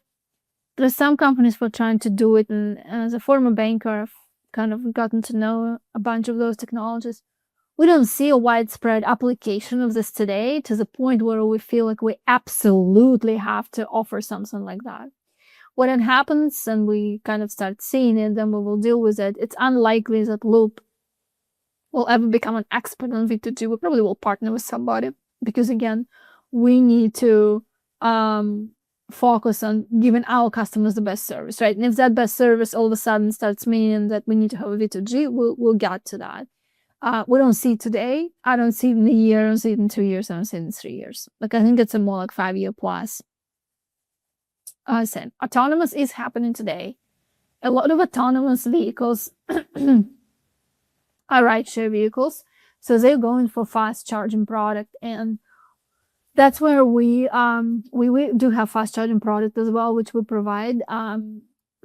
Speaker 3: There's some companies who are trying to do it, and as a former banker, I've kind of gotten to know a bunch of those technologies. We don't see a widespread application of this today to the point where we feel like we absolutely have to offer something like that. When it happens and we kind of start seeing it, then we will deal with it. It's unlikely that Loop will ever become an expert on V2G. We probably will partner with somebody because, again, we need to focus on giving our customers the best service, right? And if that best service all of a sudden starts meaning that we need to have a V2G, we'll get to that. We don't see it today. I don't see it in a year. I don't see it in 2 years. I don't see it in 3 years. I think it's a more like 5-year plus. I said autonomous is happening today. A lot of autonomous vehicles are rideshare vehicles, so they're going for fast charging product, and that's where we do have fast charging product as well, which we provide.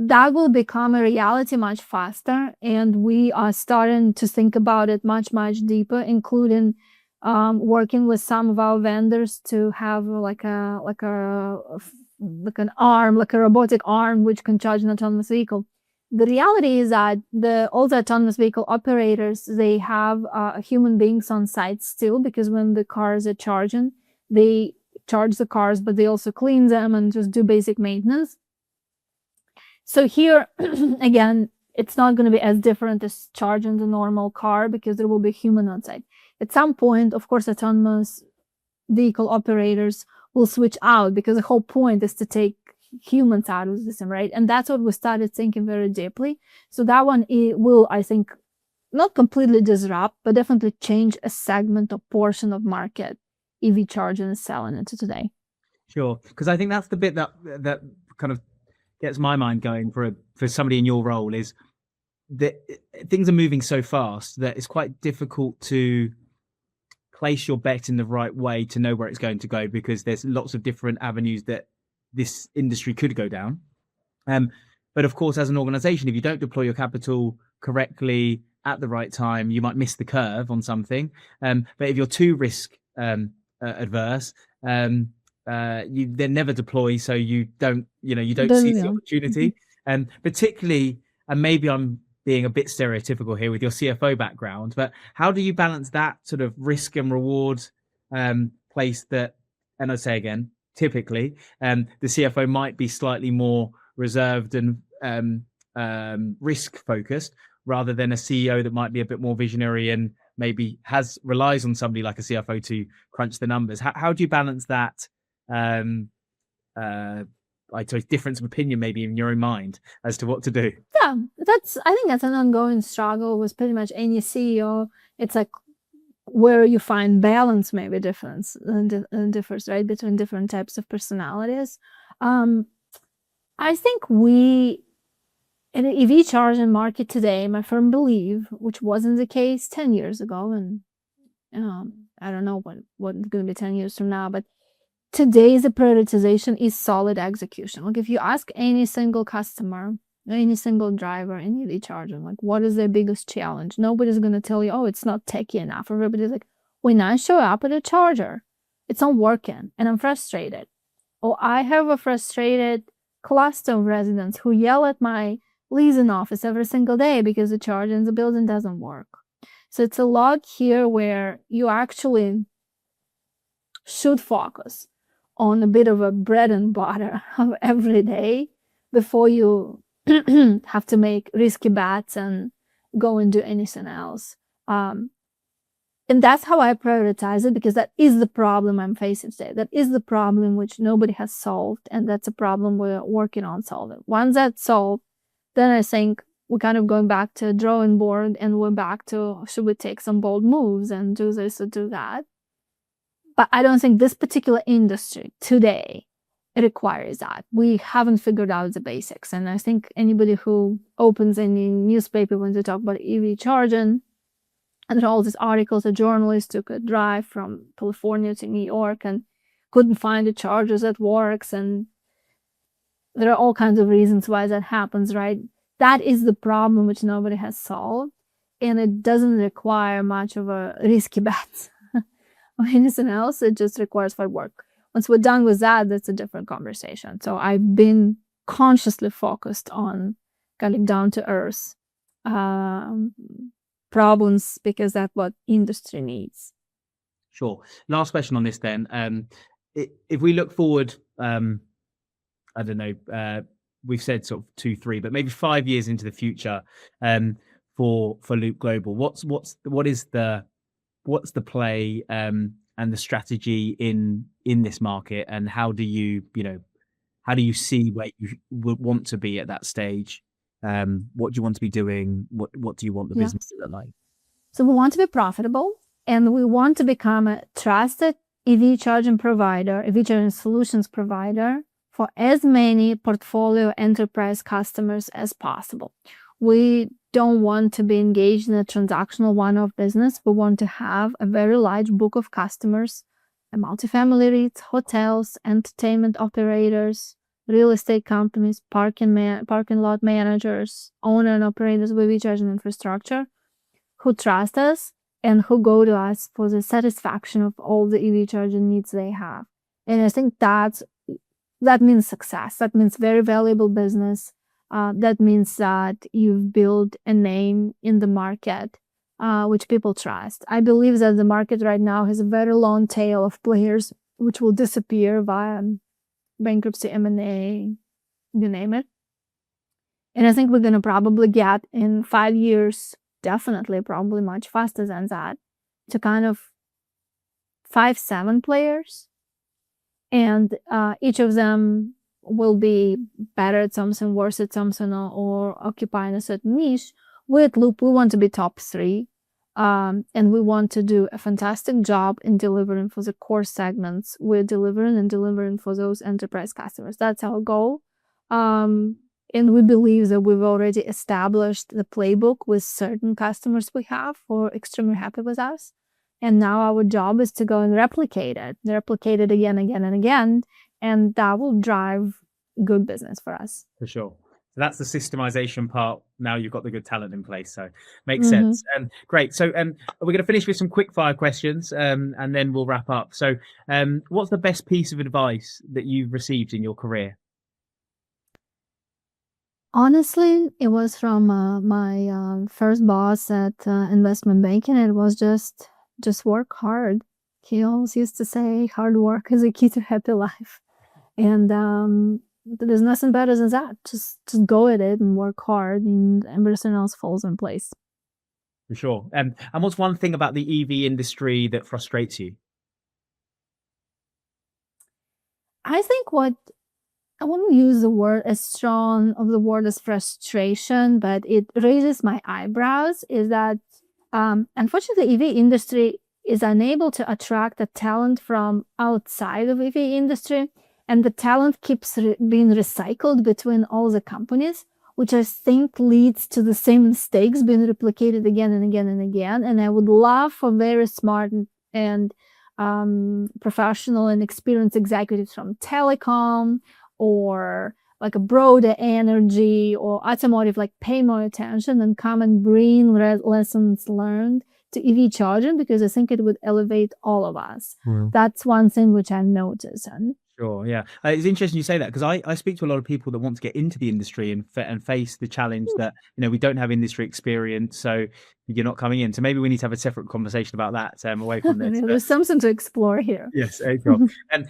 Speaker 3: That will become a reality much faster, and we are starting to think about it much deeper, including working with some of our vendors to have like an arm, like a robotic arm, which can charge an autonomous vehicle. The reality is that all the autonomous vehicle operators, they have human beings on site still, because when the cars are charging, they charge the cars, but they also clean them and just do basic maintenance. So here, again, it's not going to be as different as charging the normal car because there will be human on site. At some point, of course, autonomous vehicle operators will switch out, because the whole point is to take humans out of the system, right? And that's what we started thinking very deeply. So that one, it will, I think, not completely disrupt, but definitely change a segment or portion of market EV charging is selling into today.
Speaker 5: Sure, because I think that's the bit that kind of gets my mind going for somebody in your role, is that things are moving so fast that it's quite difficult to place your bet in the right way to know where it's going to go, because there's lots of different avenues that this industry could go down. But of course, as an organization, if you don't deploy your capital correctly at the right time, you might miss the curve on something. But if you're too risk adverse, you then never deploy, so you don't see the opportunity. Particularly, and maybe I'm being a bit stereotypical here with your CFO background, but how do you balance that sort of risk and reward place that, and I say again, typically the CFO might be slightly more reserved and risk focused, rather than a CEO that might be a bit more visionary and maybe relies on somebody like a CFO to crunch the numbers? How do you balance that difference of opinion maybe in your own mind as to what to do?
Speaker 3: Yeah, I think that's an ongoing struggle with pretty much any CEO. It's like where you find balance maybe differs, right, between different types of personalities. I think we in the EV charging market today, my firm belief, which wasn't the case 10 years ago, and I don't know what's going to be 10 years from now, but today's prioritization is solid execution. Like if you ask any single customer, any single driver in EV charging, like what is their biggest challenge? Nobody's going to tell you, oh, it's not techy enough. Everybody's like, when I show up at a charger, it's not working and I'm frustrated. Or I have a frustrated cluster of residents who yell at my leasing office every single day because the charger in the building doesn't work. So it's a lot here where you actually should focus on a bit of a bread and butter of every day before you have to make risky bets and go and do anything else. And that's how I prioritize it, because that is the problem I'm facing today. That is the problem which nobody has solved, and that's a problem we're working on solving. Once that's solved, then I think we're kind of going back to a drawing board, and we're back to, should we take some bold moves and do this or do that? But I don't think this particular industry today requires that. We haven't figured out the basics. And I think anybody who opens any newspaper when they talk about EV charging, and all these articles, a journalist took a drive from California to New York and couldn't find the chargers that works. And there are all kinds of reasons why that happens, right? That is the problem which nobody has solved. And it doesn't require much of a risky bet or anything else. It just requires hard work. Once we're done with that, that's a different conversation. So I've been consciously focused on getting down to earth problems, because that's what industry needs.
Speaker 5: Sure. Last question on this then. If we look forward, I don't know, we've said sort of 2, 3, but maybe 5 years into the future, for Loop Global, what is the play and the strategy in this market, and how do you see where you would want to be at that stage? What do you want to be doing? What do you want the business to look like?
Speaker 3: So we want to be profitable, and we want to become a trusted EV charging provider, EV charging solutions provider for as many portfolio enterprise customers as possible. We don't want to be engaged in a transactional one-off business. We want to have a very large book of customers, multifamily REITs, hotels, entertainment operators, real estate companies, parking lot managers, owner and operators of EV charging infrastructure who trust us and who go to us for the satisfaction of all the EV charging needs they have. And I think that means success. That means very valuable business. That means that you've built a name in the market, which people trust. I believe that the market right now has a very long tail of players which will disappear via bankruptcy, M&A, you name it. And I think we're going to probably get in 5 years, definitely, probably much faster than that, to kind of 5, 7 players. And each of them will be better at something, worse at something, or occupying a certain niche. We at Loop, we want to be top 3. And we want to do a fantastic job in delivering for the core segments. We're delivering for those enterprise customers. That's our goal. And we believe that we've already established the playbook with certain customers we have who are extremely happy with us. And now our job is to go and replicate it again, and again. And that will drive good business for us.
Speaker 5: For sure. So that's the systemization part. Now you've got the good talent in place. So makes sense. Great. So we're going to finish with some quick fire questions, and then we'll wrap up. So what's the best piece of advice that you've received in your career?
Speaker 3: Honestly, it was from my first boss at investment banking. It was just work hard. He always used to say hard work is a key to happy life. And there's nothing better than that. Just go at it and work hard, and everything else falls in place.
Speaker 5: For sure. And what's one thing about the EV industry that frustrates you?
Speaker 3: I think I wouldn't use the word as strong of the word as frustration, but it raises my eyebrows, is that unfortunately the EV industry is unable to attract the talent from outside of EV industry, and the talent keeps being recycled between all the companies, which I think leads to the same mistakes being replicated again and again and again. And I would love for very smart and professional and experienced executives from telecom or like a broader energy or automotive, like pay more attention and come and bring lessons learned to EV charging, because I think it would elevate all of us. That's one thing which I noticed.
Speaker 5: Sure, yeah. It's interesting you say that, because I speak to a lot of people that want to get into the industry and face the challenge that, we don't have industry experience, so you're not coming in. So maybe we need to have a separate conversation about that away from this.
Speaker 3: There's something to explore here.
Speaker 5: Yes, sure.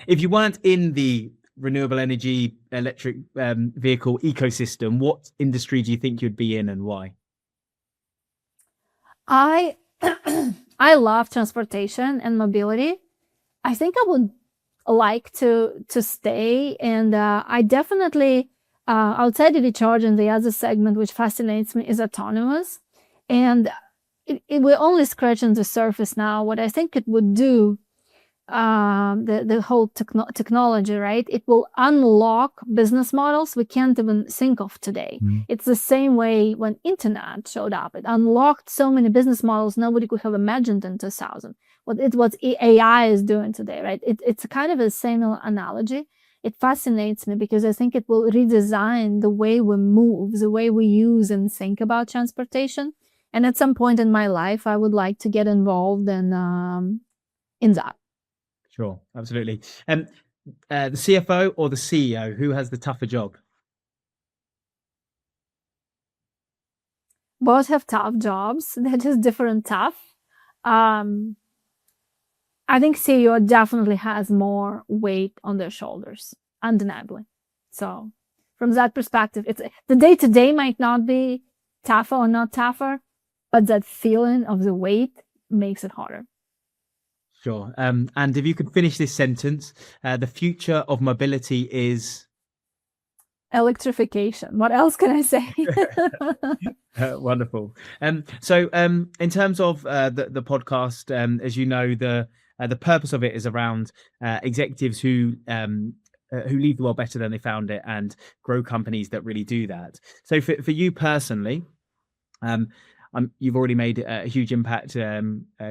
Speaker 5: If you weren't in the renewable energy electric vehicle ecosystem, what industry do you think you'd be in and why?
Speaker 3: I love transportation and mobility. I think I would like to stay, and I definitely outside EV charging, the other segment which fascinates me is autonomous, and we're only scratching the surface now. What I think it would do, the whole technology, right? It will unlock business models we can't even think of today. It's the same way when internet showed up. It unlocked so many business models nobody could have imagined in 2000. What AI is doing today, right? It's kind of a same analogy. It fascinates me because I think it will redesign the way we move, the way we use and think about transportation. And at some point in my life, I would like to get involved in that.
Speaker 5: Sure, absolutely. The CFO or the CEO, who has the tougher job?
Speaker 3: Both have tough jobs. They're just different tough. I think CEO definitely has more weight on their shoulders, undeniably. So from that perspective, it's the day-to-day might not be tougher or not tougher, but that feeling of the weight makes it harder.
Speaker 5: Sure. And if you could finish this sentence, the future of mobility is
Speaker 3: electrification. What else can I say?
Speaker 5: Wonderful. So in terms of the podcast, as you know, the purpose of it is around executives who leave the world better than they found it and grow companies that really do that. So for you personally, you've already made a huge impact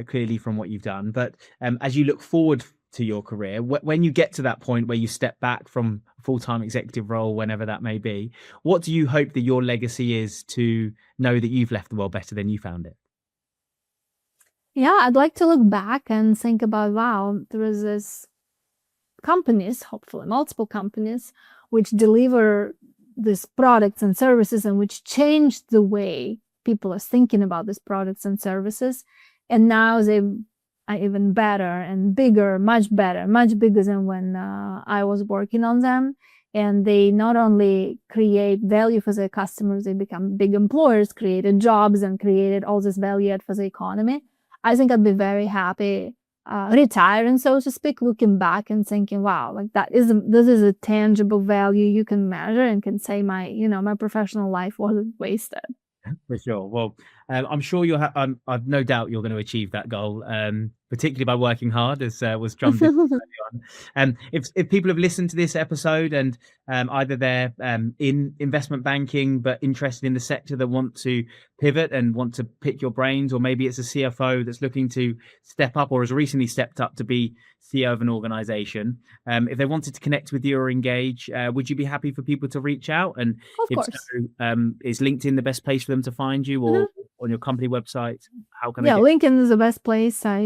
Speaker 5: clearly from what you've done. But as you look forward to your career, when you get to that point where you step back from a full-time executive role, whenever that may be, what do you hope that your legacy is to know that you've left the world better than you found it?
Speaker 3: Yeah, I'd like to look back and think about, wow, there is this companies, hopefully multiple companies, which deliver these products and services and which changed the way people are thinking about these products and services. And now they are even better and bigger, much better, much bigger than when I was working on them. And they not only create value for their customers, they become big employers, created jobs and created all this value add for the economy. I think I'd be very happy retiring, so to speak, looking back and thinking, wow, like this is a tangible value you can measure and can say my professional life wasn't wasted.
Speaker 5: For sure. Well, I'm sure I've no doubt you're going to achieve that goal, particularly by working hard, as was drummed in early on. If people have listened to this episode and either they're in investment banking but interested in the sector that want to pivot and want to pick your brains, or maybe it's a CFO that's looking to step up or has recently stepped up to be CEO of an organization, if they wanted to connect with you or engage, would you be happy for people to reach out? And
Speaker 3: of course.
Speaker 5: So, is LinkedIn the best place for them to find you, or on your company website? How can they
Speaker 3: LinkedIn is the best place. I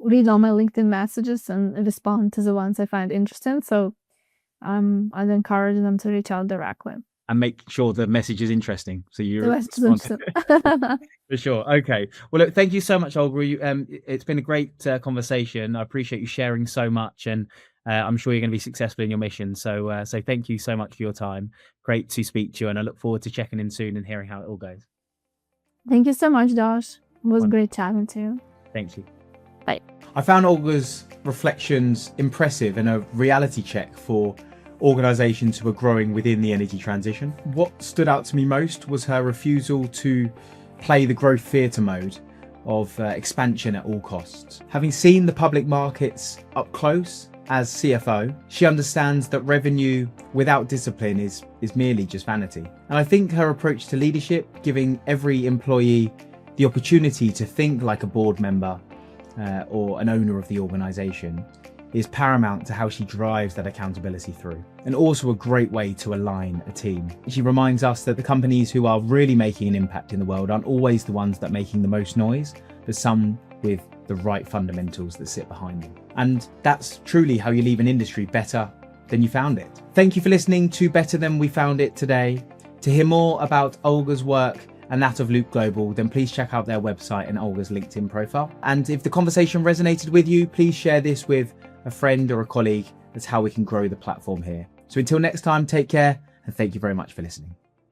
Speaker 3: read all my LinkedIn messages and respond to the ones I find interesting. So I'd encourage them to reach out directly.
Speaker 5: And make sure the message is interesting. So you're for sure. Okay. Well, look, thank you so much, Olga. It's been a great conversation. I appreciate you sharing so much, and I'm sure you're going to be successful in your mission. So thank you so much for your time. Great to speak to you, and I look forward to checking in soon and hearing how it all goes.
Speaker 3: Thank you so much, Josh. It was great chatting to you.
Speaker 5: Thank you.
Speaker 3: Bye.
Speaker 2: I found Olga's reflections impressive and a reality check for organisations who are growing within the energy transition. What stood out to me most was her refusal to play the growth theatre mode of expansion at all costs. Having seen the public markets up close as CFO, she understands that revenue without discipline is merely just vanity. And I think her approach to leadership, giving every employee the opportunity to think like a board member or an owner of the organization, is paramount to how she drives that accountability through, and also a great way to align a team. She reminds us that the companies who are really making an impact in the world aren't always the ones that are making the most noise, but some with the right fundamentals that sit behind them. And that's truly how you leave an industry better than you found it. Thank you for listening to Better Than We Found It today. To hear more about Olga's work and that of Loop Global, then please check out their website and Olga's LinkedIn profile. And if the conversation resonated with you, please share this with a friend or a colleague. That's how we can grow the platform here. So until next time, take care, and thank you very much for listening.